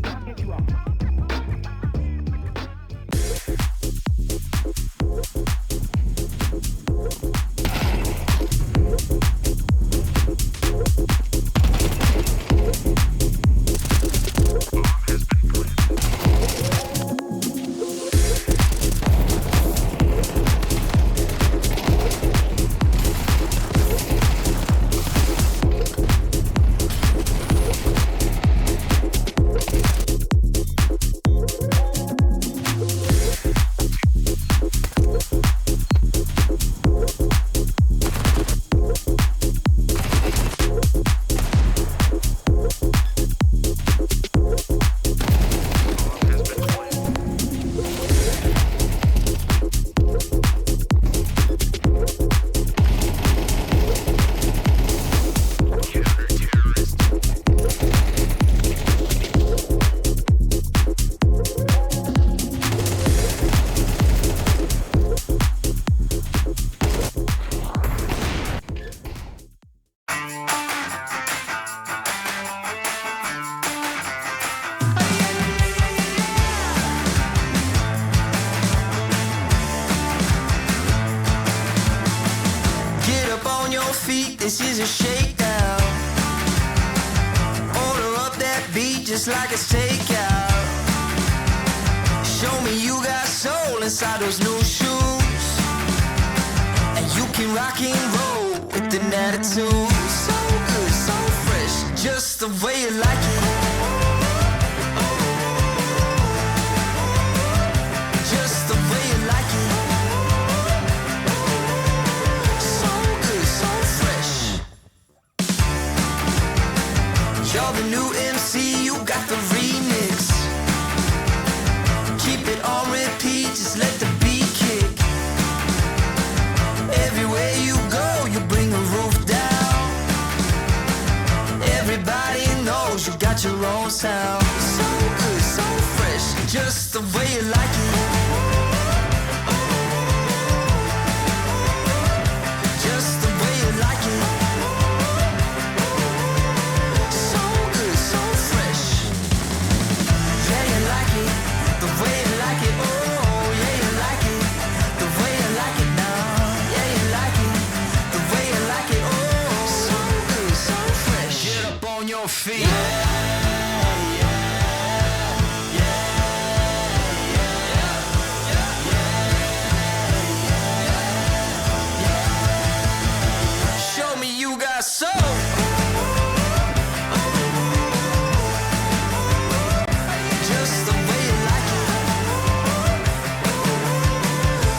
This is a shakedown. Order up that beat just like it's takeout. Show me you got soul inside those new shoes, and you can rock and roll with an attitude. So good, so fresh, just the way you like it. Just the way you like it. You're the new MC, you got the remix. Keep it the way you like it. Just the way you like it. So good, so fresh. Yeah, you like it. The way you like it. Oh, yeah, you like it. The way you like it now. Yeah, you like it. The way you like it. Oh, so good, so fresh. Get up on your feet. Show me you got soul. Just the way you like it.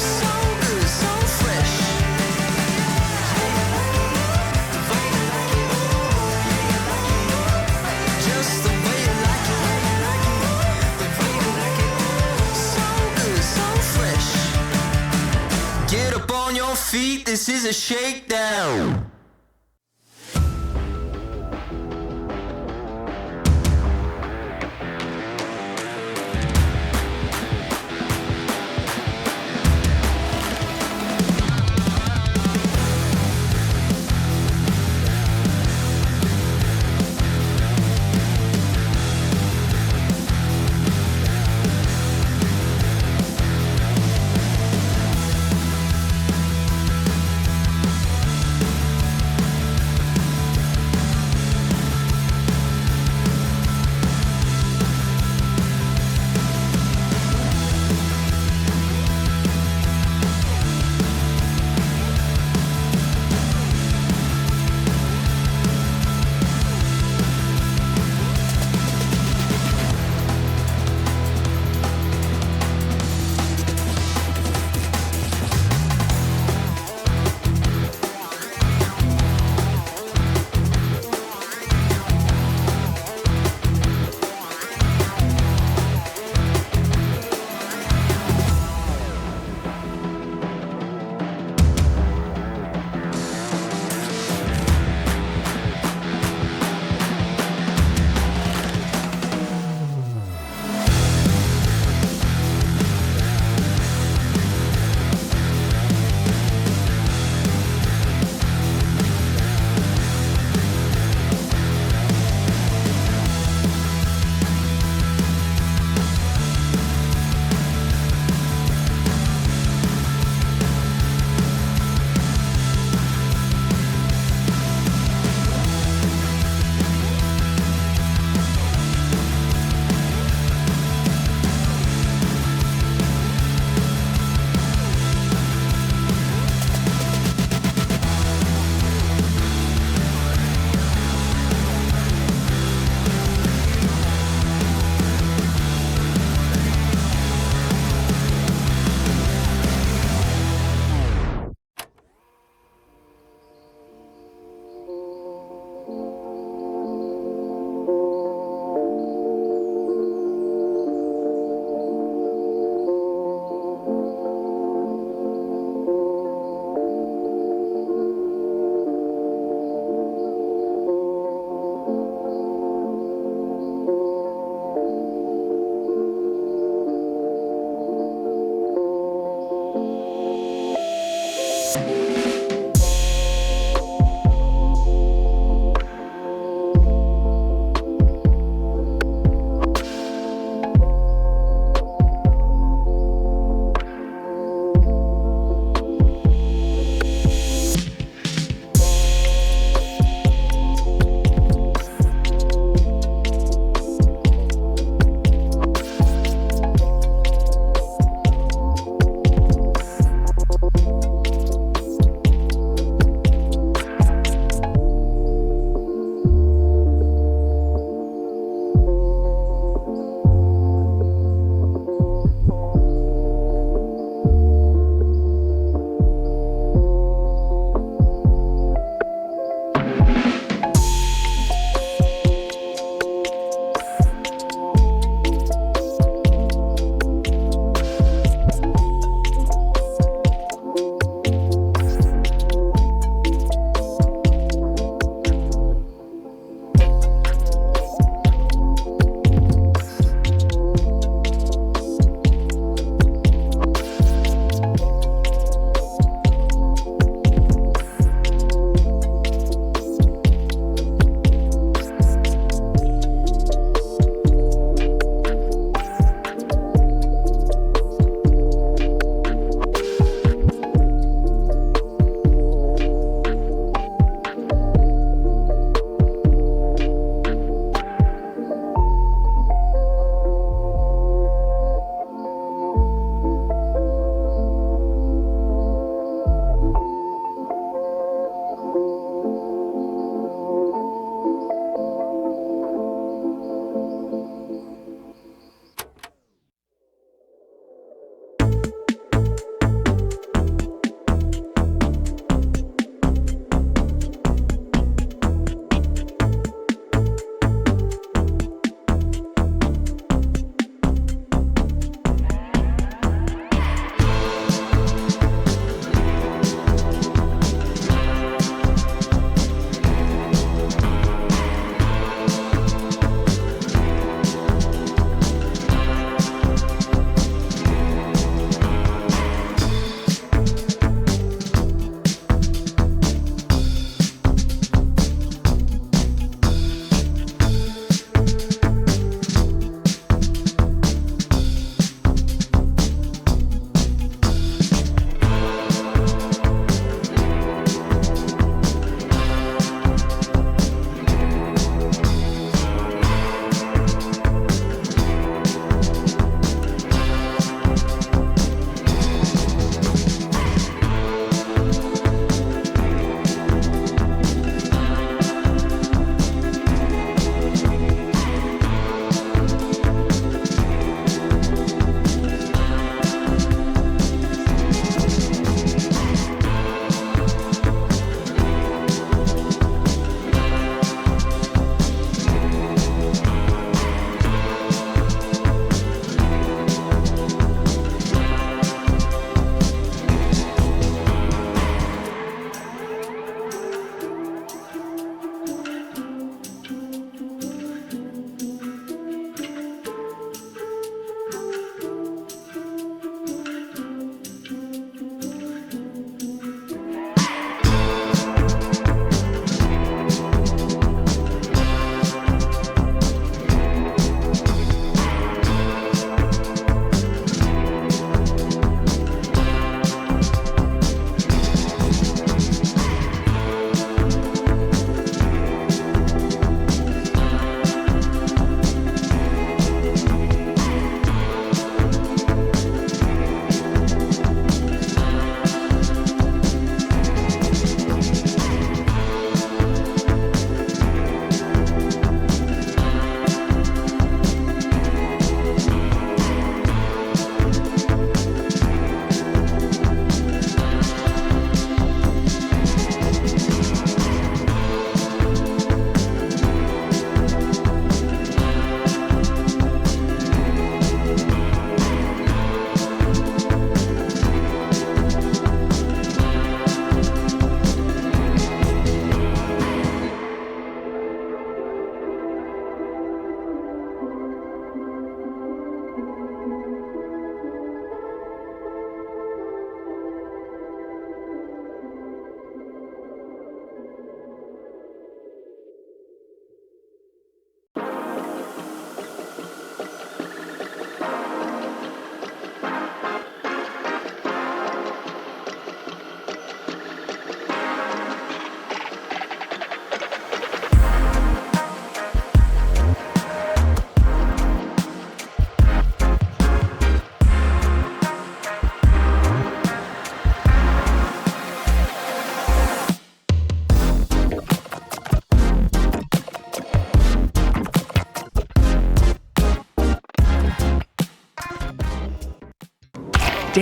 So good, so fresh. The way you like it. Just the way you like it. The way you like it. So good, so fresh. Get up on your feet, this is a shakedown.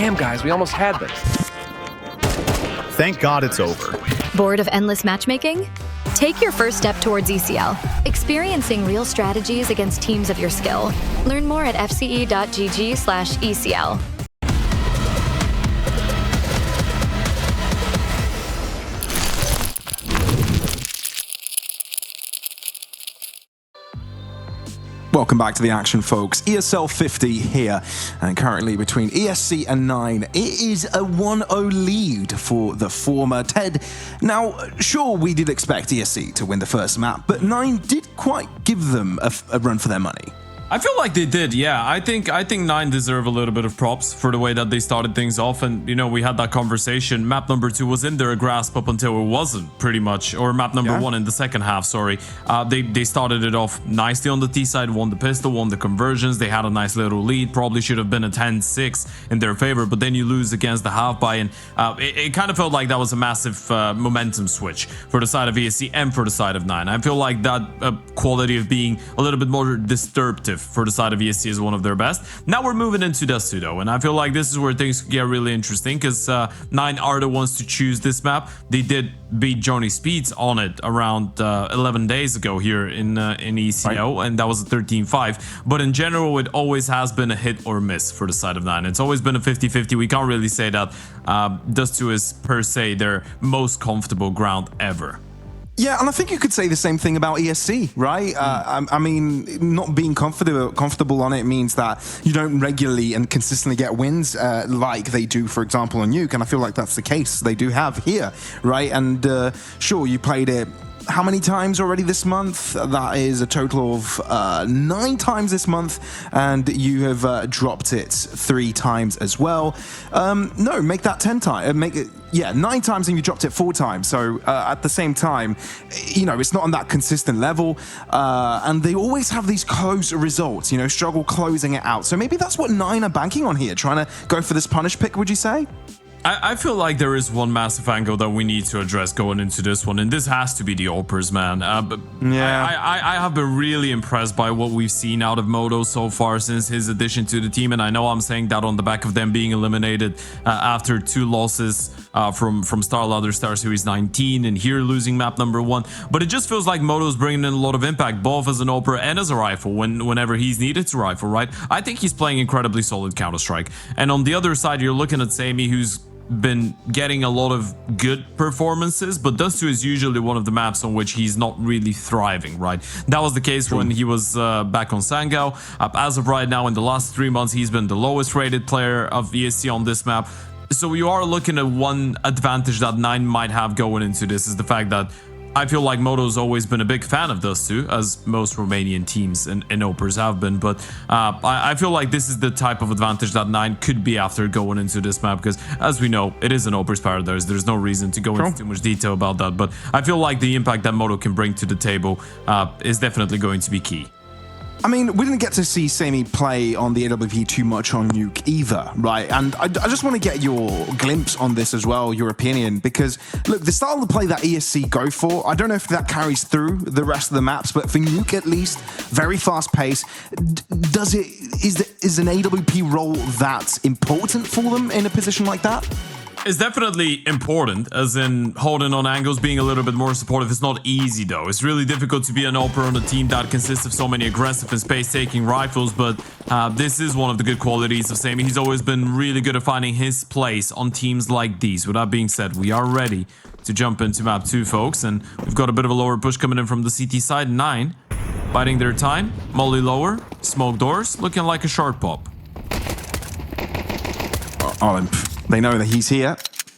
Damn, guys, we almost had this. Thank God it's over. Bored of endless matchmaking? Take your first step towards ECL, experiencing real strategies against teams of your skill. Learn more at fce.gg/ECL. Welcome back to the action, folks. ESL 50 here, and currently between ESC and 9, it is a 1-0 lead for the former Ted. Now, sure, we did expect ESC to win the first map, but 9 did quite give them a run for their money. I feel like they did, yeah. I think 9 deserve a little bit of props for the way that they started things off. And, you know, we had that conversation. Map number 2 was in their grasp up until it wasn't, pretty much. Or map number 1 in the second half, sorry. They started it off nicely on the T side, won the pistol, won the conversions. They had a nice little lead. Probably should have been a 10-6 in their favor. But then you lose against the half buy. And it kind of felt like that was a massive momentum switch for the side of ESC and for the side of 9. I feel like that quality of being a little bit more disruptive for the side of ESC is one of their best. Now we're moving into Dust2 though, and I feel like this is where things get really interesting because 9 are the ones to choose this map. They did beat Johnny Speeds on it around 11 days ago here in ECO, and that was a 13-5. But in general, it always has been a hit or miss for the side of 9. It's always been a 50-50. We can't really say that Dust2 is per se their most comfortable ground ever. Yeah, and I think you could say the same thing about ESC, right? I mean, not being comfortable on it means that you don't regularly and consistently get wins like they do, for example, on Nuke, and I feel like that's the case they do have here, right? And sure, you played it how many times already this month? That is a total of 9 times this month, and you have dropped it 3 times as well. No, make that 10 times. Make it, yeah, 9 times, and you dropped it 4 times. So at the same time, you know, it's not on that consistent level, and they always have these close results. You know, struggle closing it out. So maybe that's what 9 are banking on here, trying to go for this punish pick. Would you say? I feel like there is one massive angle that we need to address going into this one, and this has to be the Opers, man. But yeah, I have been really impressed by what we've seen out of Moto so far since his addition to the team, and I know I'm saying that on the back of them being eliminated after 2 losses from Star Ladder Star Series 19, and here losing map number 1. But it just feels like Moto's bringing in a lot of impact, both as an Oper and as a rifle whenever he's needed to rifle, right? I think he's playing incredibly solid Counter-Strike. And on the other side, you're looking at Sammy, who's been getting a lot of good performances, but Dust2 is usually one of the maps on which he's not really thriving, right? That was the case when he was back on Sangao. As of right now, in the last 3 months, he's been the lowest rated player of ESC on this map. So you are looking at one advantage that 9 might have going into this is the fact that I feel like Moto's always been a big fan of Dust2, as most Romanian teams and Opers have been, but I feel like this is the type of advantage that 9 could be after going into this map, because as we know, it is an Opers paradise. There's no reason to go into too much detail about that, but I feel like the impact that Moto can bring to the table is definitely going to be key. I mean, we didn't get to see Sammy play on the AWP too much on Nuke either, right? And I just want to get your glimpse on this as well, your opinion, because look, the style of play that ESC go for, I don't know if that carries through the rest of the maps, but for Nuke at least, very fast pace. Is an AWP role that important for them in a position like that? It's definitely important, as in holding on angles, being a little bit more supportive. It's not easy though. It's really difficult to be an Oper on a team that consists of so many aggressive and space-taking rifles, but this is one of the good qualities of Sammy. He's always been really good at finding his place on teams like these. With that being said, we are ready to jump into map 2, folks, and we've got a bit of a lower push coming in from the CT side. 9 biding their time, molly lower, smoke doors, looking like a short pop. They know that he's here,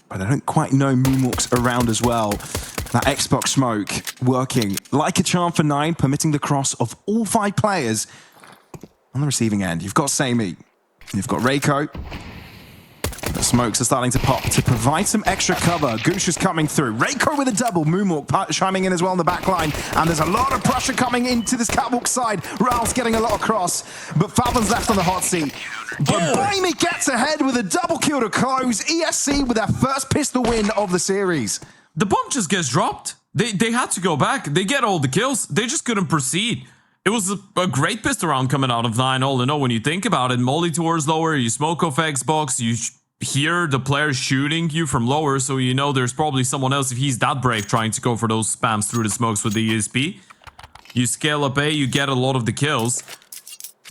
but I don't quite know Moonwalk's around as well. That Xbox smoke working like a charm for 9, permitting the cross of all 5 players on the receiving end. You've got Sammy, you've got Reiko. The smokes are starting to pop to provide some extra cover. Goosh is coming through. Reiko with a double. Moonwalk chiming in as well in the back line. And there's a lot of pressure coming into this catwalk side. Ralph's getting a lot across, but faveN's left on the hot seat. But Blamey gets ahead with a double kill to close. ESC with their first pistol win of the series. The bomb just gets dropped. They had to go back. They get all the kills. They just couldn't proceed. It was a great pistol round coming out of 9 all in all when you think about it. Molly towards lower, you smoke off Xbox, you hear the player shooting you from lower, so you know there's probably someone else, if he's that brave, trying to go for those spams through the smokes with the ESP. You scale up A, you get a lot of the kills.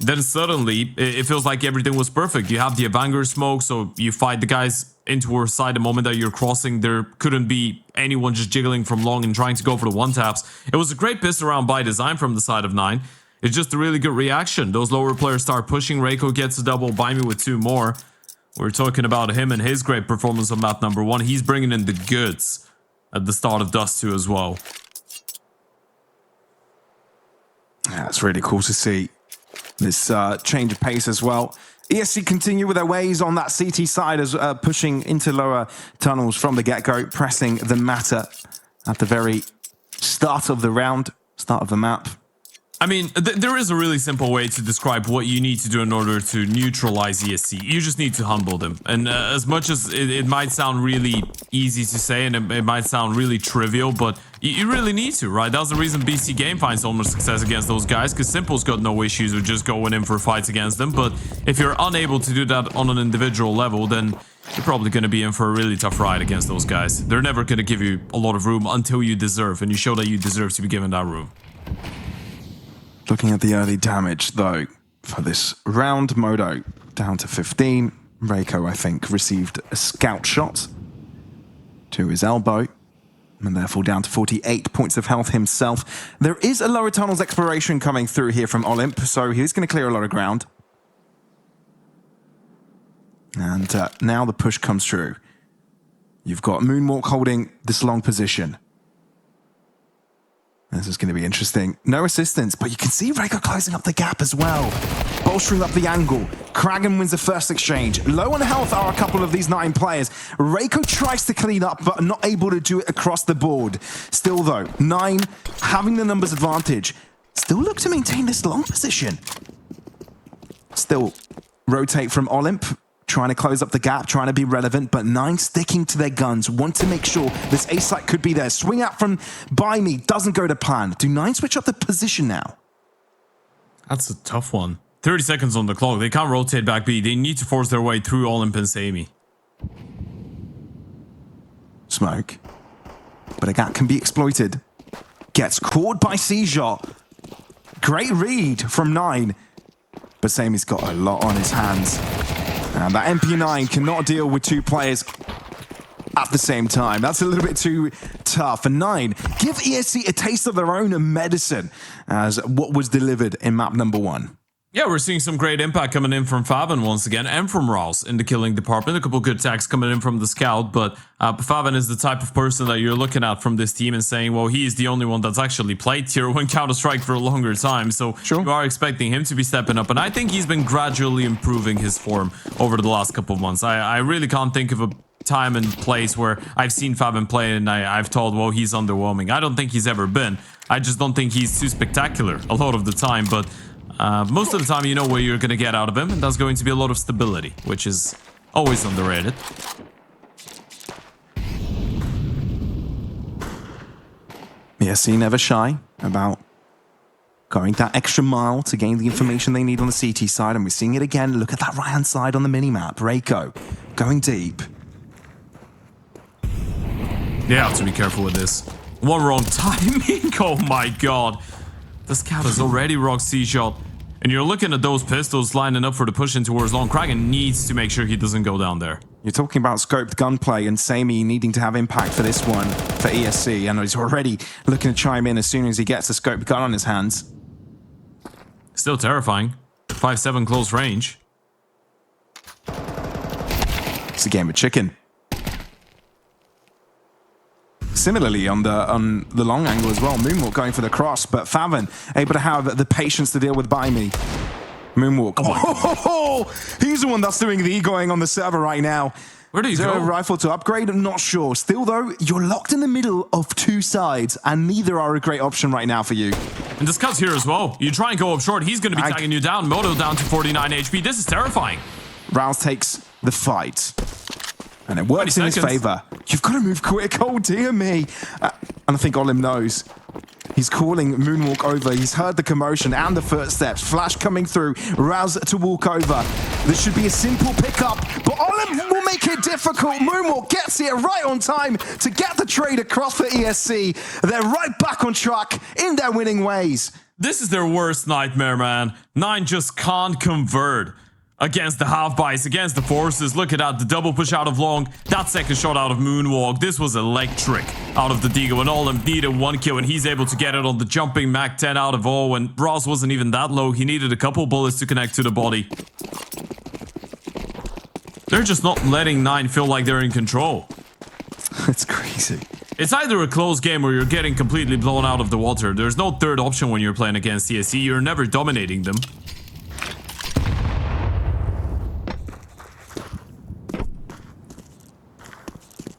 Then suddenly, it feels like everything was perfect. You have the Avenger smoke, so you fight the guys into our side the moment that you're crossing. There couldn't be anyone just jiggling from long and trying to go for the one-taps. It was a great piss around by design from the side of 9. It's just a really good reaction. Those lower players start pushing. Reiko gets a double, by me with 2 more. We're talking about him and his great performance on map number 1. He's bringing in the goods at the start of Dust2 as well. Yeah, it's really cool to see this change of pace as well. ESC continue with their ways on that CT side as pushing into lower tunnels from the get-go, pressing the matter at the very start of the round, start of the map. I mean, there is a really simple way to describe what you need to do in order to neutralize ESC. You just need to humble them. And as much as it might sound really easy to say and it might sound really trivial, but you really need to, right? That's the reason BC Game finds so much success against those guys, because Simple's got no issues with just going in for fights against them. But if you're unable to do that on an individual level, then you're probably going to be in for a really tough ride against those guys. They're never going to give you a lot of room until you deserve, and you show that you deserve to be given that room. Looking at the early damage, though, for this round, Modo down to 15. Reiko, I think, received a scout shot to his elbow, and therefore down to 48 points of health himself. There is a lower tunnels exploration coming through here from Olymp, so he's going to clear a lot of ground. And now the push comes through. You've got Moonwalk holding this long position. This is going to be interesting. No assistance, but you can see Reiko closing up the gap as well. Bolstering up the angle. Kragan wins the first exchange. Low on health are a couple of these 9 players. Reiko tries to clean up, but not able to do it across the board. Still though, 9 having the numbers advantage. Still look to maintain this long position. Still rotate from Olymp. Trying to close up the gap, trying to be relevant, but 9 sticking to their guns, want to make sure this A site could be there. Swing out from by me, doesn't go to plan. Do 9 switch up the position now? That's a tough one. 30 seconds on the clock. They can't rotate back B. They need to force their way through Olymp and Sammy. Smoke. But a gap can be exploited. Gets caught by C-Shot. Great read from 9. But Samy's got a lot on his hands. And that MP9 cannot deal with 2 players at the same time. That's a little bit too tough. And 9, give ESC a taste of their own medicine as what was delivered in map number 1. Yeah, we're seeing some great impact coming in from faveN once again, and from Rouse in the killing department. A couple good tags coming in from the scout, but faveN is the type of person that you're looking at from this team and saying, well, he is the only one that's actually played Tier 1 Counter-Strike for a longer time, so sure, you are expecting him to be stepping up, and I think he's been gradually improving his form over the last couple of months. I really can't think of a time and place where I've seen faveN play and I've told, well, he's underwhelming. I don't think he's ever been. I just don't think he's too spectacular a lot of the time, but most of the time, you know where you're going to get out of him, and that's going to be a lot of stability, which is always underrated. ESC never shy about going that extra mile to gain the information they need on the CT side, and we're seeing it again. Look at that right-hand side on the minimap. Reiko going deep. You have to be careful with this. One wrong timing. Oh my god. The scout has already rocked C-Shot. And you're looking at those pistols lining up for the push in towards long. Kragan needs to make sure he doesn't go down there. You're talking about scoped gunplay and Sammy needing to have impact for this one for ESC. And he's already looking to chime in as soon as he gets a scoped gun on his hands. Still terrifying. 5-7 close range. It's a game of chicken. Similarly, on the long angle as well, Moonwalk going for the cross, but faveN able to have the patience to deal with by me. Moonwalk. Oh, he's the one that's doing the egoing on the server right now. Where do you go? Is there a rifle to upgrade? I'm not sure. Still, though, you're locked in the middle of 2 sides, and neither are a great option right now for you. And the scout's here as well. You try and go up short, he's going to be tagging you down. Moto down to 49 HP. This is terrifying. Rouse takes the fight. And it works in his favor. You've got to move quick. Oh, dear me. And I think Olim knows. He's calling Moonwalk over. He's heard the commotion and the footsteps. Flash coming through. Rouse to walk over. This should be a simple pickup. But Olim will don't make it difficult. Moonwalk gets it right on time to get the trade across for ESC. They're right back on track in their winning ways. This is their worst nightmare, man. 9 just can't convert against the half-bites, against the forces. Look at that, the double push out of long. That second shot out of Moonwalk. This was electric out of the Deagle, and Olymp needed 1 kill, and he's able to get it on the jumping Mac 10 out of O, and Ross wasn't even that low. He needed a couple bullets to connect to the body. They're just not letting 9 feel like they're in control. It's crazy. It's either a close game or you're getting completely blown out of the water. There's no third option when you're playing against ESC. You're never dominating them.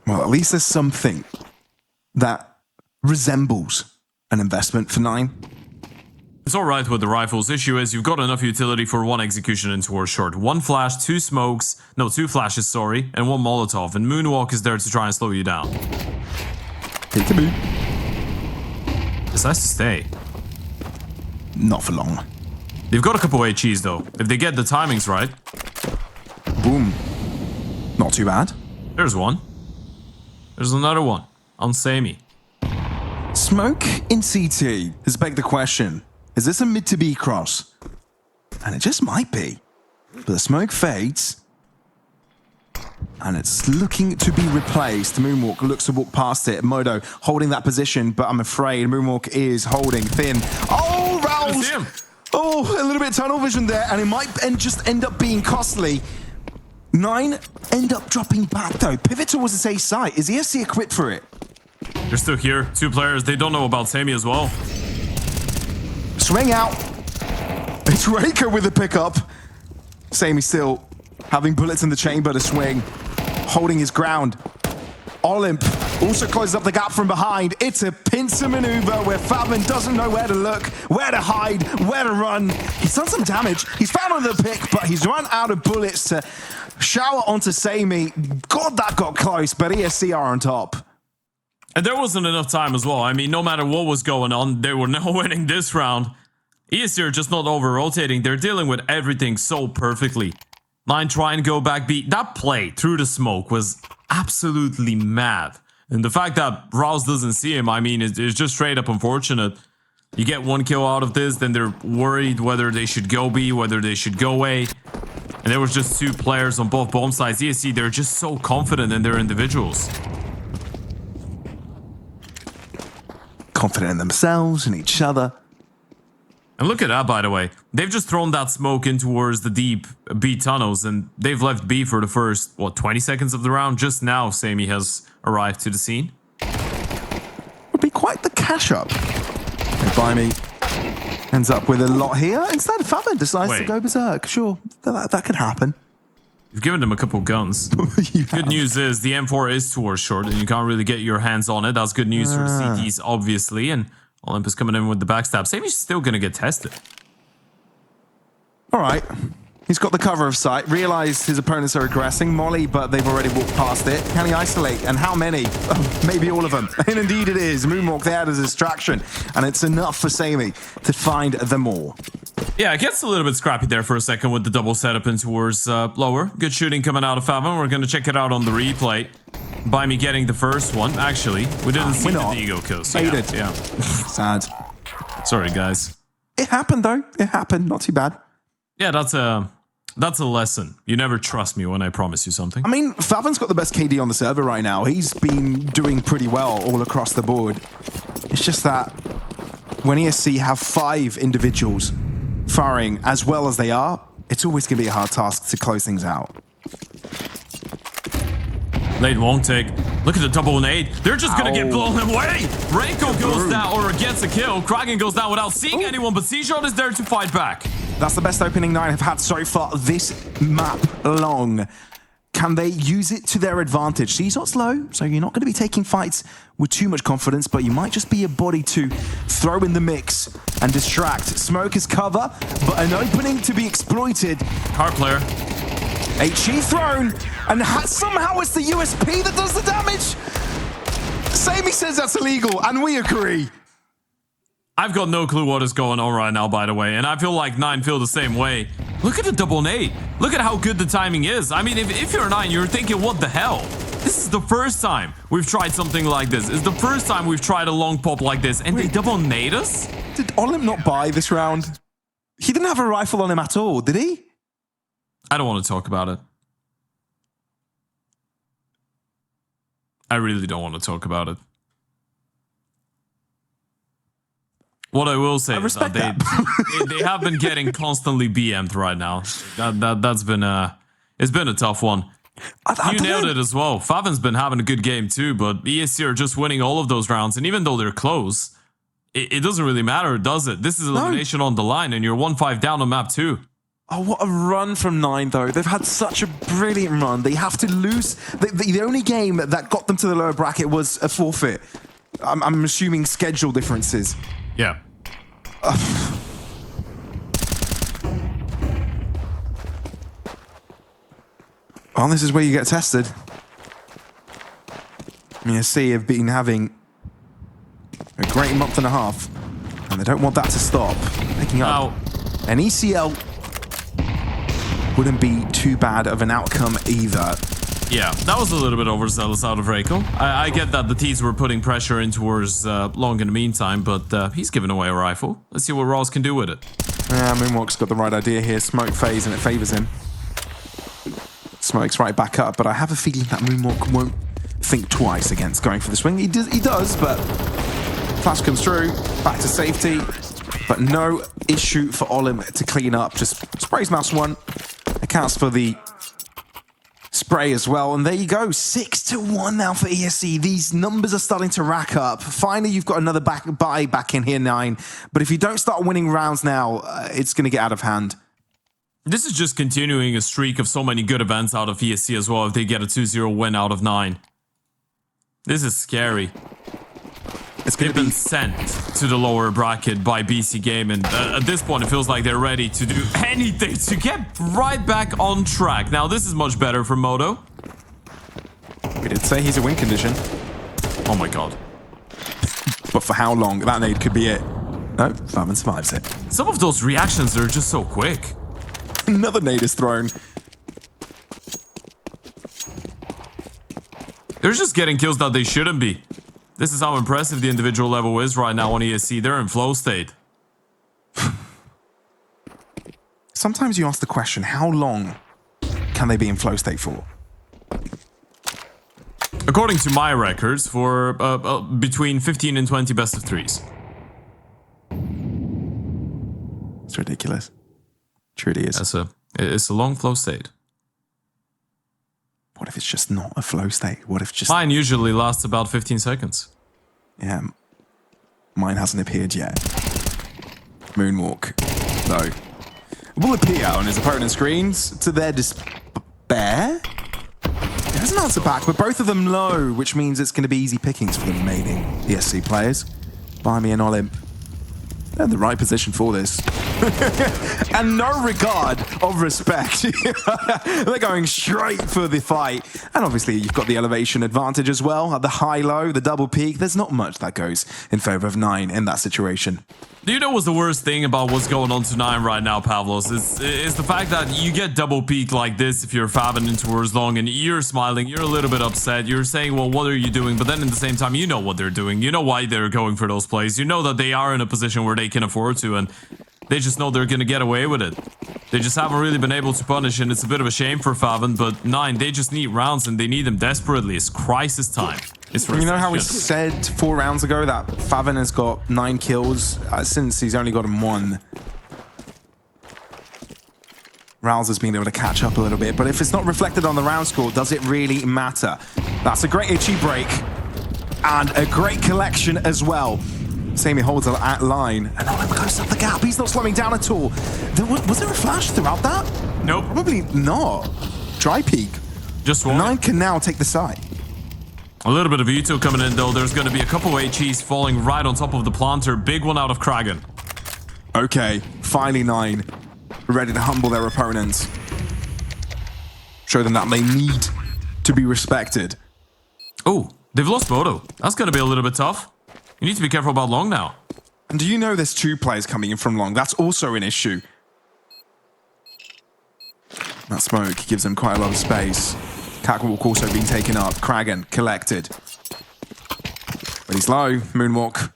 Well, at least there's something that resembles an investment for 9. It's alright with the rifles. Issue is you've got enough utility for 1 execution in towards short. 1 flash, 2 smokes, no, 2 flashes, sorry, and 1 Molotov. And Moonwalk is there to try and slow you down. Peekaboo. Decides to stay. Not for long. They've got a couple HEs though. If they get the timings right. Boom. Not too bad. There's one. There's another one. On Sammy. Smoke in CT has begged the question, is this a mid to B cross? And it just might be. But the smoke fades. And it's looking to be replaced. Moonwalk looks to walk past it. Modo holding that position, but I'm afraid Moonwalk is holding thin. Oh, Rouse! Oh, a little bit of tunnel vision there, and it might just end up being costly. 9 end up dropping back, though. Pivot towards the safe side. Is ESC equipped for it? They're still here. 2 players. They don't know about Sammy as well. Swing out. It's Raker with the pickup. Sammy still having bullets in the chamber to swing. Holding his ground. Olymp also closes up the gap from behind. It's a pincer maneuver where faveN doesn't know where to look, where to hide, where to run. He's done some damage. He's found on the pick, but he's run out of bullets to shower onto Sammy. God, that got close, but ESC are on top. And there wasn't enough time as well. I mean, no matter what was going on, they were now winning this round. ESC are just not over-rotating. They're dealing with everything so perfectly. 9 try and go back B. That play through the smoke was absolutely mad. And the fact that Rouse doesn't see him, I mean, is just straight up unfortunate. You get 1 kill out of this, then they're worried whether they should go B, whether they should go A. And there was just 2 players on both bomb sides. ESC, they're just so confident in their individuals. Confident in themselves and each other. And look at that, by the way. They've just thrown that smoke in towards the deep B tunnels, and they've left B for the first, what, 20 seconds of the round? Just now, Sammy has arrived to the scene. Would be quite the cash up. And Buy Me ends up with a lot here. Instead, faveN decides to go berserk. Sure, that could happen. You've given them a couple guns. Good news is the M4 is towards short, and you can't really get your hands on it. That's good news for the CTs, obviously, and Olympus coming in with the backstab. Sammy's still going to get tested. All right. He's got the cover of sight, realized his opponents are aggressing. Molly, but they've already walked past it. Can he isolate? And how many? Oh, maybe all of them. And indeed it is. Moonwalk there as a distraction. And it's enough for Sammy to find them all. Yeah, it gets a little bit scrappy there for a second with the double setup in towards lower. Good shooting coming out of faveN. We're going to check it out on the replay. By me getting the first one. Actually, we didn't see the ego kills. Yeah. Sad. Sorry, guys. It happened, though. It happened. Not too bad. Yeah, that's a lesson. You never trust me when I promise you something. I mean, faveN's got the best KD on the server right now. He's been doing pretty well all across the board. It's just that when ESC have 5 individuals firing as well as they are, it's always going to be a hard task to close things out. Late won't take. Look at the double nade. They're just going to get blown away. Reiko goes down or gets a kill. Kraken goes down without seeing anyone, but C-Shot is there to fight back. That's the best opening 9 have had so far this map long. Can they use it to their advantage? C-Shot's low, so you're not going to be taking fights with too much confidence, but you might just be a body to throw in the mix and distract. Smoke is cover, but an opening to be exploited. Hard player. HE thrown, and somehow it's the USP that does the damage. Sammy says that's illegal, and we agree. I've got no clue what is going on right now, by the way, and I feel like 9 feel the same way. Look at the double nade. Look at how good the timing is. I mean, if you're 9, you're thinking, what the hell? This is the first time we've tried something like this. It's the first time we've tried a long pop like this, and they double nade us? Did Olymp not buy this round? He didn't have a rifle on him at all, did he? I don't want to talk about it. I really don't want to talk about it. What I will say is that they have been getting constantly BM'd right now. That's been it's been a tough one. You nailed it as well. faveN's been having a good game too, but ESC are just winning all of those rounds, and even though they're close, it doesn't really matter, does it? This is elimination on the line, and you're 1-5 down on map 2. Oh, what a run from 9, though. They've had such a brilliant run. They have to lose. The only game that got them to the lower bracket was a forfeit. I'm assuming schedule differences. Yeah. Well, this is where you get tested. ESC have been having a great month and a half, and they don't want that to stop. Picking up an ECL wouldn't be too bad of an outcome either. Yeah, that was a little bit overzealous out of Reiko. I get that the T's were putting pressure in towards Long in the meantime, but he's giving away a rifle. Let's see what Ross can do with it. Yeah, Moonwalk's got the right idea here. Smoke phase, and it favors him. Smoke's right back up, but I have a feeling that Moonwalk won't think twice against going for the swing. He does, but flash comes through, back to safety, but no issue for Olymp to clean up. Just sprays mouse 1, accounts for the spray as well, and there you go, 6-1 now for ESC. These numbers are starting to rack up. Finally, you've got another buy back in here, 9, but if you don't start winning rounds now, it's going to get out of hand. This is just continuing a streak of so many good events out of ESC as well if they get a 2-0 win out of 9. This is scary. They've been sent to the lower bracket by BC Game, and at this point it feels like they're ready to do anything to get right back on track. Now this is much better for Moto. We did say he's a win condition. Oh my god. But for how long? That nade could be it. No, faveN survives it. Some of those reactions are just so quick. Another nade is thrown. They're just getting kills that they shouldn't be. This is how impressive the individual level is right now on ESC. They're in flow state. Sometimes you ask the question, how long can they be in flow state for? According to my records, for between 15 and 20 best of 3s. It's ridiculous. Truly is. It's a long flow state. What if it's just not a flow state? What if just... Mine usually lasts about 15 seconds. Yeah. Mine hasn't appeared yet. Moonwalk, though, will appear on his opponent's screens to their despair. He hasn't answered back, but both of them low, which means it's going to be easy pickings for the remaining ESC players. Bimey and Olymp. They're in the right position for this. And no regard of respect. They're going straight for the fight. And obviously you've got the elevation advantage as well. At the high-low, the double peak, there's not much that goes in favor of 9 in that situation. Do you know what's the worst thing about what's going on to 9 right now, Pavlos? It's the fact that you get double peak like this if you're faveN in towards long and you're smiling, you're a little bit upset, you're saying, well, what are you doing? But then at the same time, you know what they're doing. You know why they're going for those plays. You know that they are in a position where they can afford to, and they just know they're going to get away with it. They just haven't really been able to punish, and it's a bit of a shame for faveN, but 9, they just need rounds, and they need them desperately. It's crisis time. You know how we said 4 rounds ago that faveN has got 9 kills since he's only gotten 1. Rouse has been able to catch up a little bit, but if it's not reflected on the round score, does it really matter? That's a great itchy break and a great collection as well. Sammy holds a line, and Olymp goes up the gap. He's not slowing down at all. Was there a flash throughout that? Nope. Probably not. Dry peak. Just one. 9 can now take the side. A little bit of veto coming in, though. There's going to be a couple HEs falling right on top of the planter. Big one out of Kragan. Okay, finally 9. Ready to humble their opponents. Show them that they need to be respected. Oh, they've lost Moto. That's going to be a little bit tough. You need to be careful about long now. And do you know there's 2 players coming in from long? That's also an issue. That smoke gives them quite a lot of space. Catwalk also being taken up. kragan collected. But he's low. Moonwalk.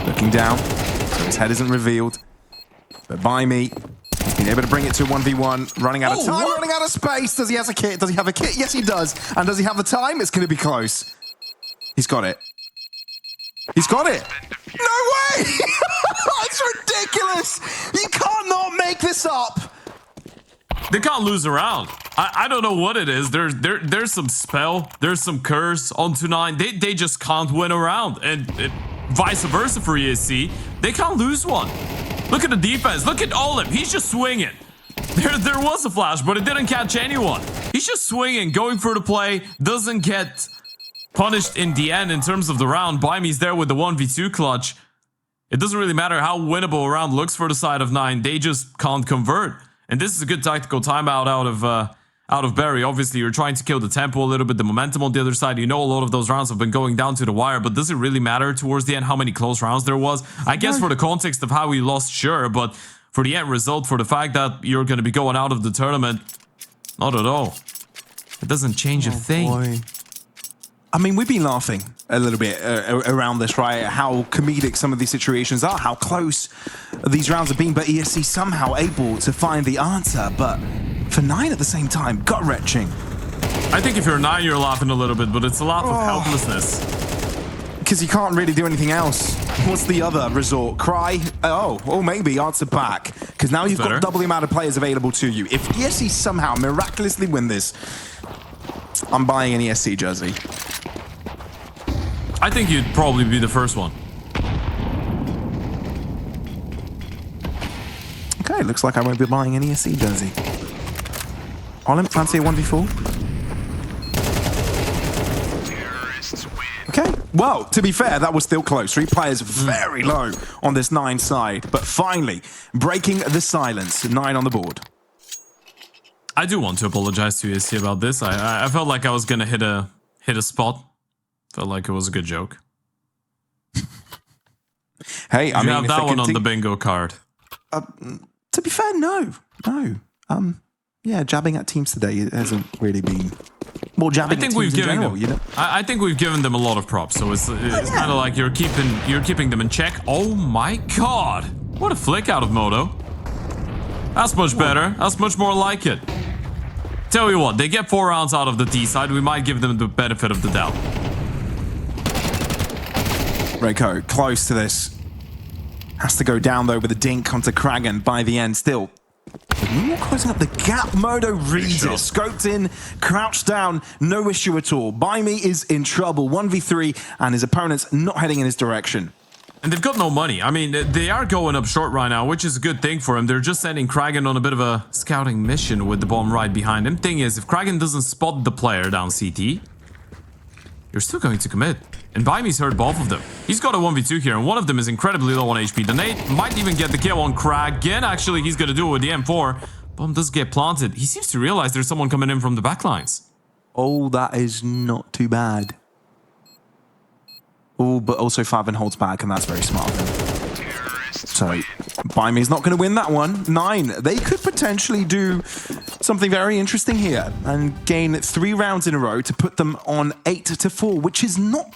Looking down. So his head isn't revealed. But by me, he's been able to bring it to 1v1. Running out of time, running out of space. Does he have a kit? Does he have a kit? Yes, he does. And does he have the time? It's going to be close. He's got it. He's got it. No way! It's ridiculous. You can't not make this up. They can't lose a round. I don't know what it is. There's some spell. There's some curse onto 9. They just can't win a round. And vice versa for ESC. They can't lose one. Look at the defense. Look at Olim. He's just swinging. There was a flash, but it didn't catch anyone. He's just swinging, going for the play. Doesn't get punished in the end in terms of the round. Bimey's there with the 1v2 clutch. It doesn't really matter how winnable a round looks for the side of 9. They just can't convert. And this is a good tactical timeout out of Barry. Obviously, you're trying to kill the tempo a little bit, the momentum on the other side. You know a lot of those rounds have been going down to the wire, but does it really matter towards the end how many close rounds there was? I guess for the context of how we lost, sure, but for the end result, for the fact that you're going to be going out of the tournament, not at all. It doesn't change a thing. Boy. I mean, we've been laughing a little bit around this, right? How comedic some of these situations are, how close these rounds have been, but ESC somehow able to find the answer. But for 9 at the same time, gut-wrenching. I think if you're 9, you're laughing a little bit, but it's a laugh of helplessness. Because you can't really do anything else. What's the other resort? Cry? Or maybe answer back. Because now you've got double the amount of players available to you. If ESC somehow miraculously win this, I'm buying an ESC jersey. I think you'd probably be the first one. Okay, looks like I won't be buying an ESC jersey. Olim, fancy a 1v4? Okay, well, to be fair, that was still close. 3 players very low on this 9 side, but finally breaking the silence. 9 on the board. I do want to apologize to ESC about this. I felt like I was gonna hit a spot. Felt like it was a good joke. Hey, I mean, you have that one on the bingo card. To be fair, no. Yeah, jabbing at teams today hasn't really been. Well, jabbing at teams in general, you know. I think we've given them a lot of props, so it's kind of like you're keeping them in check. Oh my god! What a flick out of Moto. That's much better. That's much more like it. Tell you what, they get 4 rounds out of the T side. We might give them the benefit of the doubt. Reiko, close to this. Has to go down though with a dink onto kragan by the end still. More closing up the gap. Modo reads it. Scoped in, crouched down, no issue at all. Bimey is in trouble. 1v3 and his opponent's not heading in his direction. And they've got no money. I mean, they are going up short right now, which is a good thing for him. They're just sending kragan on a bit of a scouting mission with the bomb right behind him. Thing is, if kragan doesn't spot the player down CT, you're still going to commit. And Bimey's hurt both of them. He's got a 1v2 here, and one of them is incredibly low on HP. The nade might even get the kill on kragan. Actually, he's going to do it with the M4. Bomb does get planted. He seems to realize there's someone coming in from the backlines. Oh, that is not too bad. Oh, but also faveN holds back, and that's very smart of him. So, Bimey's not going to win that one. 9, they could potentially do something very interesting here and gain 3 rounds in a row to put them on 8-4, which is not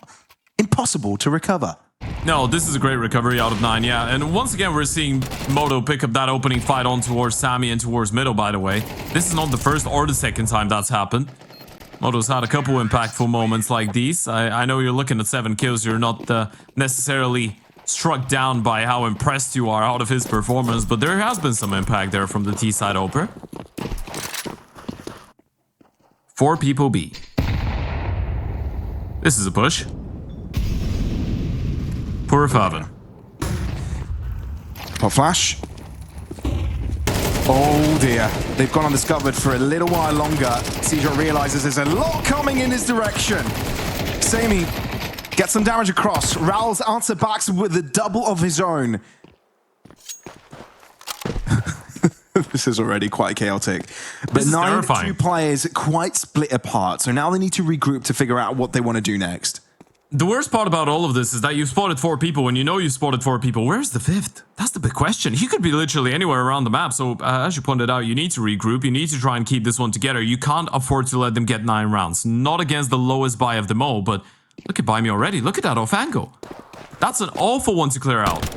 impossible to recover. No, this is a great recovery out of 9, yeah. And once again, we're seeing Moto pick up that opening fight on towards Sammy and towards middle, by the way. This is not the first or the second time that's happened. Moto's had a couple impactful moments like these. I know you're looking at 7 kills. You're not necessarily struck down by how impressed you are out of his performance, but there has been some impact there from the T side opener. 4 people B. This is a push. Poor faveN. Pop flash. Oh dear, they've gone undiscovered for a little while longer. Cedric realizes there's a lot coming in his direction. Sammy gets some damage across. Raul's answer backs with a double of his own. This is already quite chaotic. But 9 2 players quite split apart, so now they need to regroup to figure out what they want to do next. The worst part about all of this is that you've spotted 4 people, and you know you've spotted 4 people. Where's the 5th? That's the big question. He could be literally anywhere around the map. So as you pointed out, you need to regroup. You need to try and keep this one together. You can't afford to let them get 9 rounds. Not against the lowest buy of them all, but look at buy me already. Look at that off angle. That's an awful one to clear out.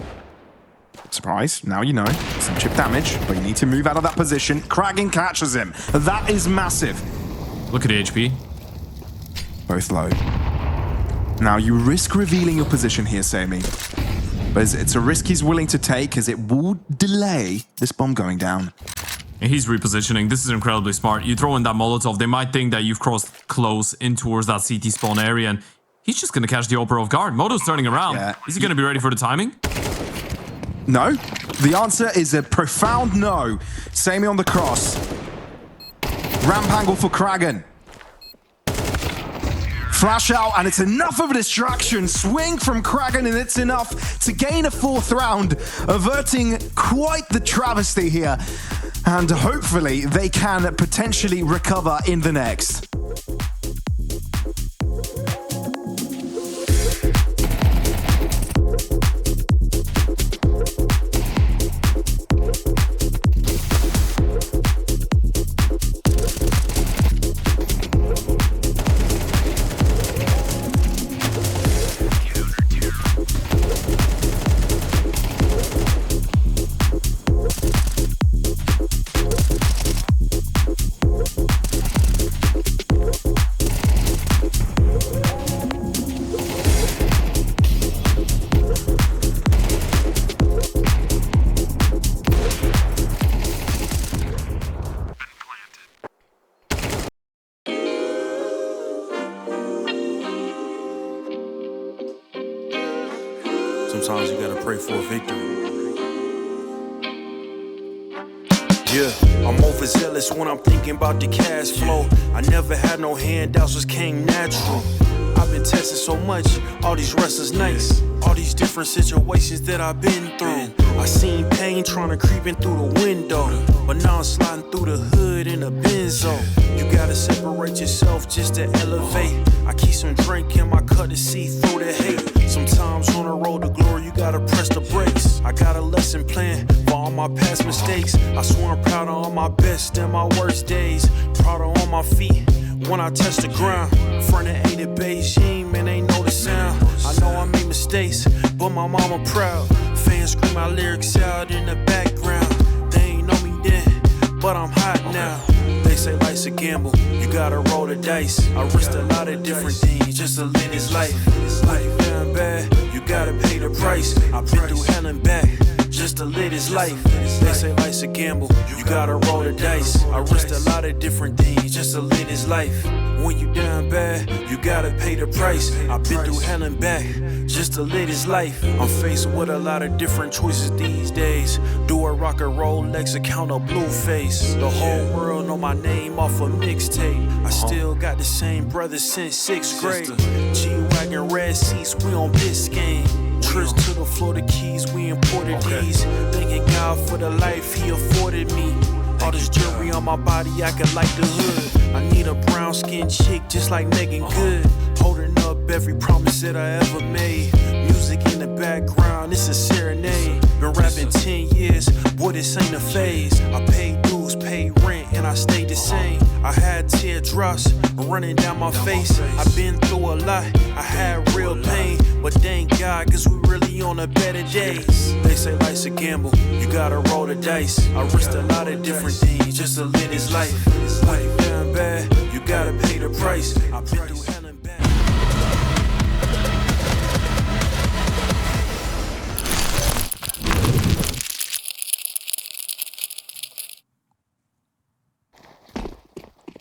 Surprise, now you know. Some chip damage, but you need to move out of that position. Kragan catches him. That is massive. Look at the HP. Both low. Now, you risk revealing your position here, Sammy. But it's a risk he's willing to take, as it will delay this bomb going down. And he's repositioning. This is incredibly smart. You throw in that Molotov, they might think that you've crossed close in towards that CT spawn area, and he's just going to catch the Opera off guard. Moto's turning around. Yeah. Is he going to be ready for the timing? No. The answer is a profound no. Sammy on the cross. Ramp angle for Kragan. Flash out, and it's enough of a distraction. Swing from Kragan, and it's enough to gain a 4th round, averting quite the travesty here. And hopefully they can potentially recover in the next. Sometimes you gotta pray for a victory. Yeah, I'm overzealous when I'm thinking about the cash flow. I never had no handouts, just came natural. I've been testing so much, all these wrestlers nice. All these different situations that I've been through. I seen pain trying to creep in through the window, but now I'm sliding through the hood in a benzo. You gotta separate yourself just to elevate. I keep some drink in my cup to see through the hate. Sometimes on the road to glory, you gotta press the brakes. I got a lesson plan for all my past mistakes. I swear I'm proud of all my best and my worst days. Proud of all my feet when I touch the ground. Front of 8 at Beijing, man, ain't know the sound. I know I made mistakes, but my mama proud. Fans scream my lyrics out in the background. They ain't know me then, but I'm hot now. They say life's a gamble, you gotta roll the dice. I risked a lot of different things just to live this life. Life down bad, you gotta pay the price. I've been through hell and back just to live this life. They say life's a gamble, you gotta roll the dice. I risked a lot of different things just to live this life. When you down bad, you gotta pay the price. I've been through hell and back just to live this life. I'm faced with a lot of different choices these days. Do a rock and roll Lex account of Blueface. The whole world know my name off a mixtape. I still got the same brothers since 6th grade. G-Wagon red seats, we on Biscayne. Trips to the Florida Keys, we imported these. Thanking God for the life he afforded me. All this jewelry on my body, I could like the hood. I need a brown skinned chick just like Megan Good. Holding up every promise that I ever made. Music in the background, it's a serenade. Been rapping 10 years, boy, this ain't a phase. I paid dues, paid rent, and I stayed the same. I had teardrops running down my face. I've been through a lot, I had real pain. But thank God, cause we really on the better days. They say life's a gamble, you gotta roll the dice. I risked a lot of different things just to live this life. Life down bad, you gotta pay the price. I've been through hell and back.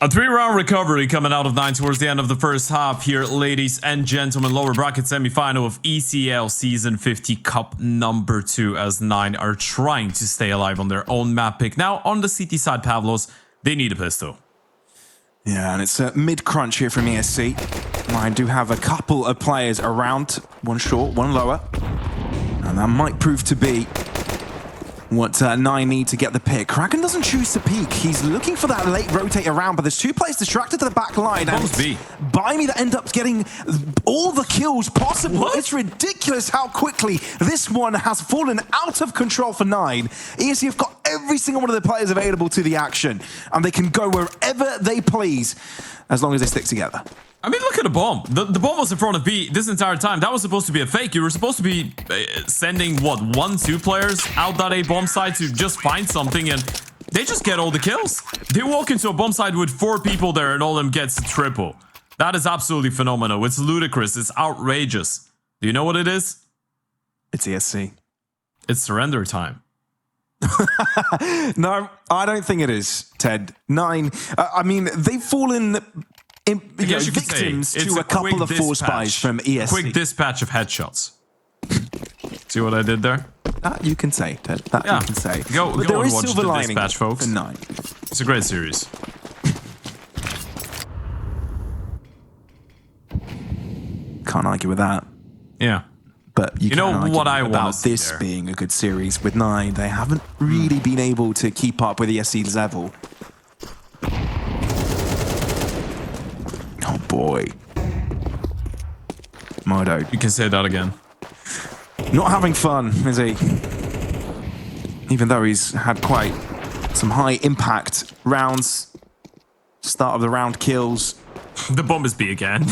A 3-round recovery coming out of 9 towards the end of the first half here, ladies and gentlemen. Lower bracket semi-final of ECL Season 50 Cup number 2 as 9 are trying to stay alive on their own map pick. Now, on the CT side, Pavlos, they need a pistol. Yeah, and it's a mid-crunch here from ESC. I do have a couple of players around. One short, one lower. And that might prove to be what Nine need to get the pick. Kraken doesn't choose to peek. He's looking for that late rotate around, but there's two players distracted to the back line. And Buy that end up getting all the kills possible. What? It's ridiculous how quickly this one has fallen out of control for Nine. ESC have got every single one of the players available to the action, and they can go wherever they please as long as they stick together. I mean, look at the bomb. The bomb was in front of B this entire time. That was supposed to be a fake. You were supposed to be sending, what, 1-2 players out that A bomb site to just find something, and they just get all the kills. They walk into a bomb site with 4 people there, and all of them gets a triple. That is absolutely phenomenal. It's ludicrous. It's outrageous. Do you know what it is? It's ESC. It's surrender time. No, I don't think it is, Ted. Nine, I mean, they've fallen... victims to a couple of force buys from ESC. Quick dispatch of headshots. See what I did there? That you can say, Ted. That you can say. Go and watch the dispatch, folks. For Nine. It's a great series. Can't argue with that. Yeah. But you know can what I about want to see this there. being a good series with Nine. They haven't really been able to keep up with ESC's level. Oh boy. Modo. You can say that again. Not having fun, is he? Even though he's had quite some high impact rounds. Start of the round kills. The bomb is B again.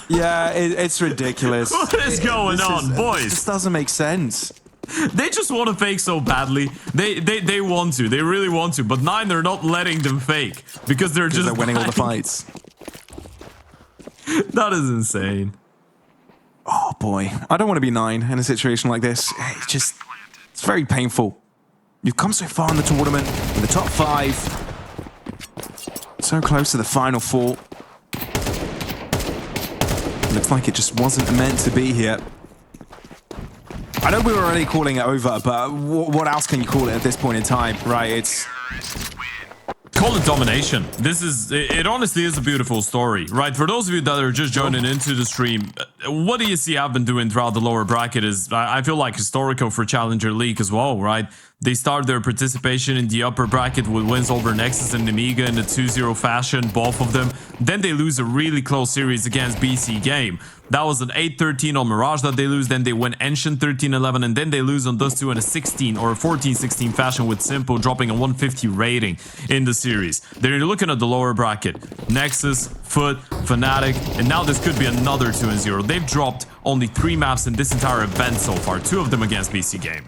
Yeah, it's ridiculous. What is going on, boys? This doesn't make sense. They just want to fake so badly. They want to. They really want to. But Nine, they're not letting them fake. Because they're winning all the fights. That is insane. Oh boy, I don't want to be Nine in a situation like this. It's very painful. You've come so far in the tournament, in the top 5. So close to the final 4. Looks like it just wasn't meant to be here. I know we were already calling it over, but what else can you call it at this point in time, right? It's... Call it domination. It honestly is a beautiful story, right? For those of you that are just joining into the stream, what ESC have been doing throughout the lower bracket is, I feel like, historical for Challenger League as well, right? They start their participation in the upper bracket with wins over Nexus and Nemiga in the 2-0 fashion, both of them. Then they lose a really close series against BC Game. That was an 8-13 on Mirage that they lose. Then they win Ancient 13-11, and then they lose on Dust2 in a 16 or a 14-16 fashion with Simple dropping a 150 rating in the series. Then you're looking at the lower bracket. Nexus, Foot, Fnatic, and now this could be another 2-0. They've dropped only 3 maps in this entire event so far, 2 of them against BC Game.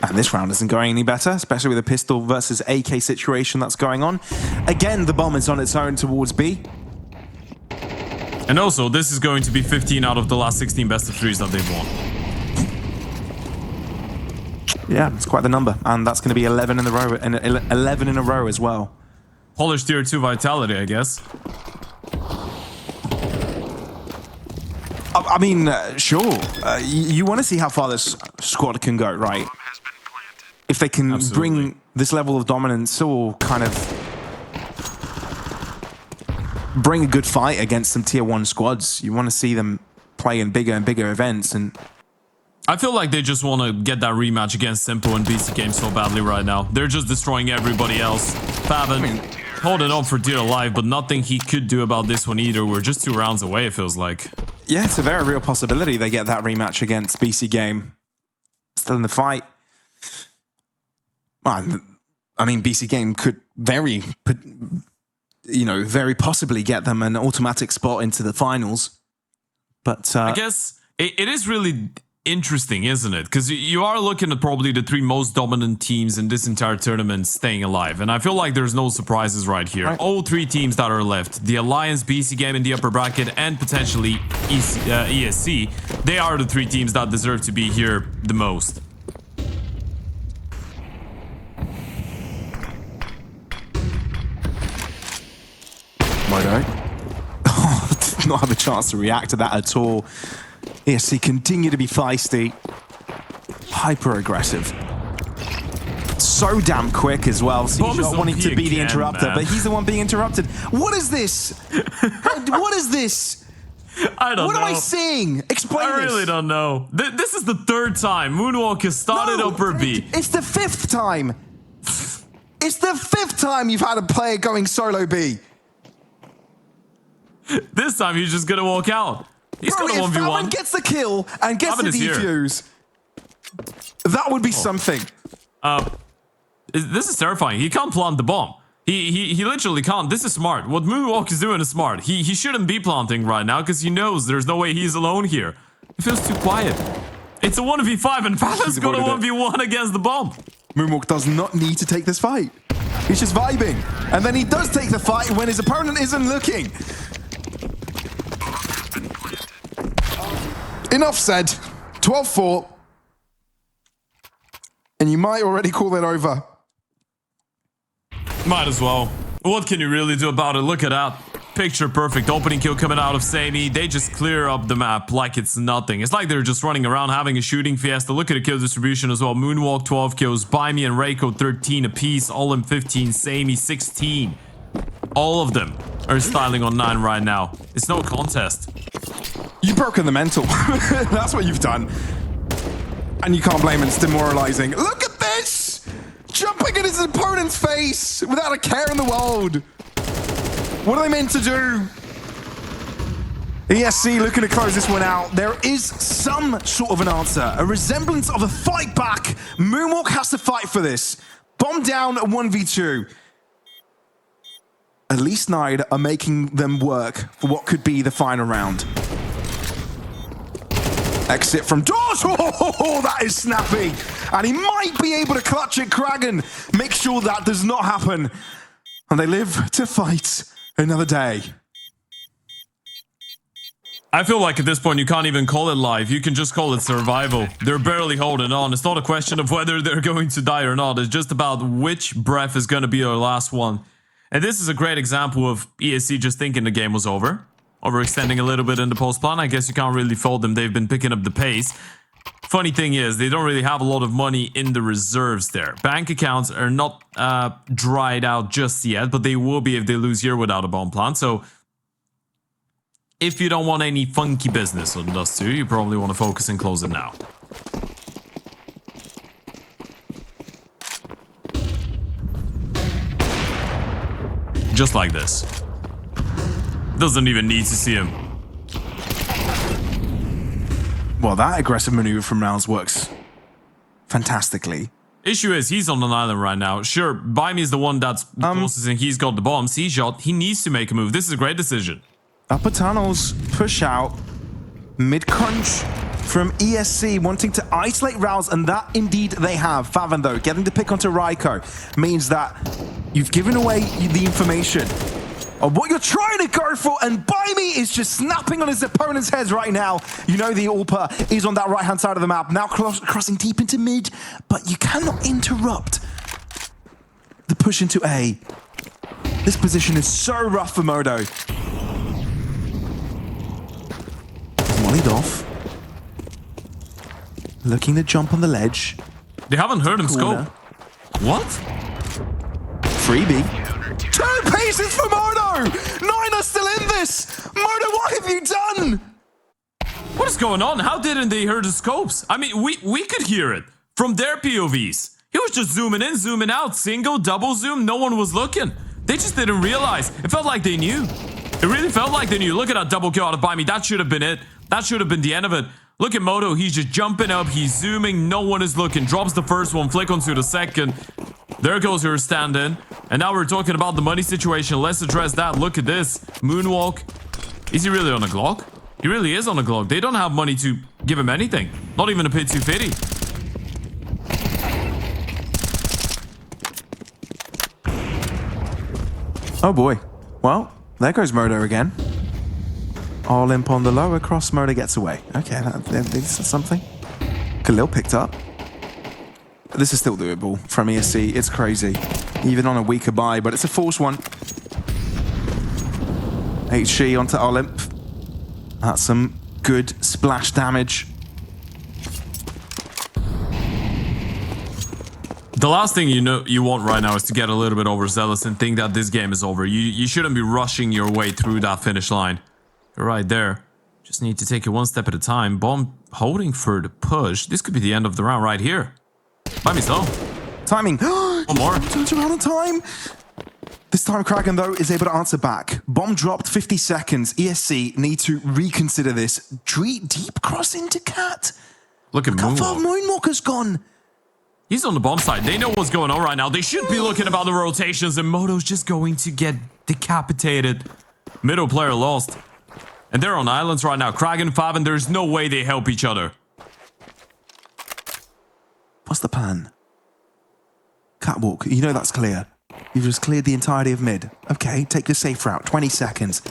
And this round isn't going any better, especially with a pistol versus AK situation that's going on. Again, the bomb is on its own towards B. And also, this is going to be 15 out of the last 16 best of 3s that they've won. Yeah, it's quite the number. And that's going to be 11 in a row, and 11 in a row as well. Polish tier 2 vitality, I guess. I mean, sure. You want to see how far this squad can go, right? If they can bring this level of dominance or kind of bring a good fight against some tier 1 squads, you want to see them play in bigger and bigger events. And I feel like they just want to get that rematch against Simple and BC Game so badly right now. They're just destroying everybody else. faveN holding on for dear life, but nothing he could do about this one either. We're just 2 rounds away, it feels like. Yeah, it's a very real possibility they get that rematch against BC Game. Still in the fight. I mean, BC Game could very possibly get them an automatic spot into the finals. But I guess it is really interesting, isn't it? Because you are looking at probably the 3 most dominant teams in this entire tournament staying alive. And I feel like there's no surprises right here. Right. All 3 teams that are left, the Alliance, BC Game in the upper bracket, and potentially ESC, they are the 3 teams that deserve to be here the most. Modo. Did not have a chance to react to that at all. ESC continue to be feisty. Hyper aggressive. So damn quick as well. So he's not wanting to be the interrupter, but he's the one being interrupted. What is this? What is this? I don't know. What am I seeing? Explain I this. really don't know. This is the third time Moonwalk has started upper B. It's the 5th time. It's the 5th time you've had a player going solo B. This time he's just gonna walk out. He's Bro, gonna if 1v1. faveN gets the kill and gets faveN the is here. defuse, that would be something. This is terrifying. He can't plant the bomb. He literally can't. This is smart. What Moonwalk is doing is smart. He shouldn't be planting right now because he knows there's no way he's alone here. It feels too quiet. It's a 1v5 and faveN's got a 1v1 against the bomb. Moonwalk does not need to take this fight. He's just vibing. And then he does take the fight when his opponent isn't looking. Enough said. 12-4. And you might already call it over. Might as well. What can you really do about it? Look at that. Picture perfect opening kill coming out of sammy. They just clear up the map like it's nothing. It's like they're just running around having a shooting fiesta. Look at the kill distribution as well. Moonwalk 12 kills, Buymie and Reiko 13 apiece, Olim 15, sammy 16. All of them are styling on 9 right now. It's no contest. You've broken the mental. That's what you've done. And you can't blame it. It's demoralizing. Look at this! Jumping in his opponent's face without a care in the world. What are they meant to do? ESC looking to close this one out. There is some sort of an answer, a resemblance of a fight back. Moonwalk has to fight for this. Bomb down at 1v2. At least Nide are making them work for what could be the final round. Exit from doors. Oh, that is snappy. And he might be able to clutch it. Kragan, make sure that does not happen. And they live to fight another day. I feel like at this point you can't even call it life. You can just call it survival. They're barely holding on. It's not a question of whether they're going to die or not. It's just about which breath is going to be their last one. And this is a great example of ESC just thinking the game was over. Overextending a little bit in the post plan. I guess you can't really fault them. They've been picking up the pace. Funny thing is, they don't really have a lot of money in the reserves there. Bank accounts are not dried out just yet, but they will be if they lose here without a bomb plant. So if you don't want any funky business on Dust2, you probably want to focus and close it now. Just like this. Doesn't even need to see him. Well, that aggressive maneuver from Rounds works fantastically. Issue is, he's on an island right now. Sure, Buymie is the one that's the closest and he's got the bomb. C-shot, he needs to make a move. This is a great decision. Upper tunnels, push out, mid-crunch from ESC, wanting to isolate Rouse, and that indeed they have. faveN, though, getting to pick onto Reiko means that you've given away the information of what you're trying to go for, and Buymie is just snapping on his opponent's heads right now. You know the AWPer is on that right-hand side of the map, now crossing deep into mid, but you cannot interrupt the push into A. This position is so rough for Modo. He's mollied off. Looking to jump on the ledge. They haven't heard him Corner. scope. What? Freebie. 2 pieces for Modo! 9 are still in this! Modo, what have you done? What is going on? How didn't they hear the scopes? I mean, we could hear it from their POVs. He was just zooming in, zooming out, single, double zoom, no one was looking. They just didn't realize. It felt like they knew. It really felt like they knew. Look at that double kill out of Buymie. That should have been it. That should have been the end of it. Look at Modo. He's just jumping up. He's zooming. No one is looking. Drops the first one. Flick onto the second. There goes her stand-in. And now we're talking about the money situation. Let's address that. Look at this. Moonwalk. Is he really on a Glock? He really is on a Glock. They don't have money to give him anything. Not even a pit 250. Oh boy. Well, there goes Modo again. All imp on the low, across Modo gets away. Okay, this is something. Khalil picked up. This is still doable from ESC. It's crazy. Even on a weaker buy, but it's a force one. HG onto Olymp. That's some good splash damage. The last thing you want right now is to get a little bit overzealous and think that this game is over. You shouldn't be rushing your way through that finish line. You're right there. Just need to take it one step at a time. Bomb holding for the push. This could be the end of the round right here. By me so. Timing. One more. Turns around on time. This time Kraken, though, is able to answer back. Bomb dropped 50 seconds. ESC need to reconsider this. Deep cross into Cat. Look at How far Moonwalk. Moonwalker's gone. He's on the bomb side. They know what's going on right now. They should be looking about the rotations, and Moto's just going to get decapitated. Middle player lost. And they're on islands right now. Kraken, faveN, there's no way they help each other. What's the plan? Catwalk, you know that's clear. You've just cleared the entirety of mid. Okay, take the safe route. 20 seconds.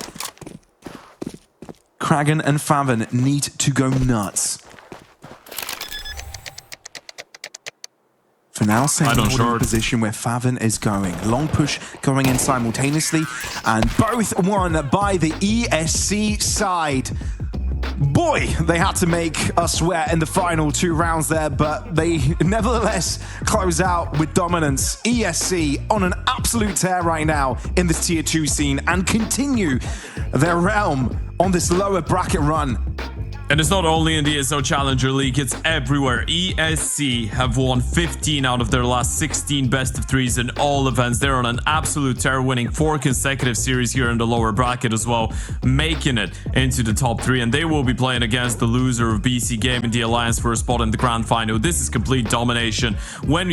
Kraken and faveN need to go nuts. For now, same position where faveN is going. Long push going in simultaneously, and both won by the ESC side. Boy, they had to make us sweat in the final 2 rounds there, but they nevertheless close out with dominance. ESC on an absolute tear right now in this tier 2 scene and continue their realm on this lower bracket run. And it's not only in the ESL Challenger League, it's everywhere. ESC have won 15 out of their last 16 best of 3s in all events. They're on an absolute tear, winning 4 consecutive series here in the lower bracket as well, making it into the top 3. And they will be playing against the loser of BC Game in the Alliance for a spot in the grand final. This is complete domination. When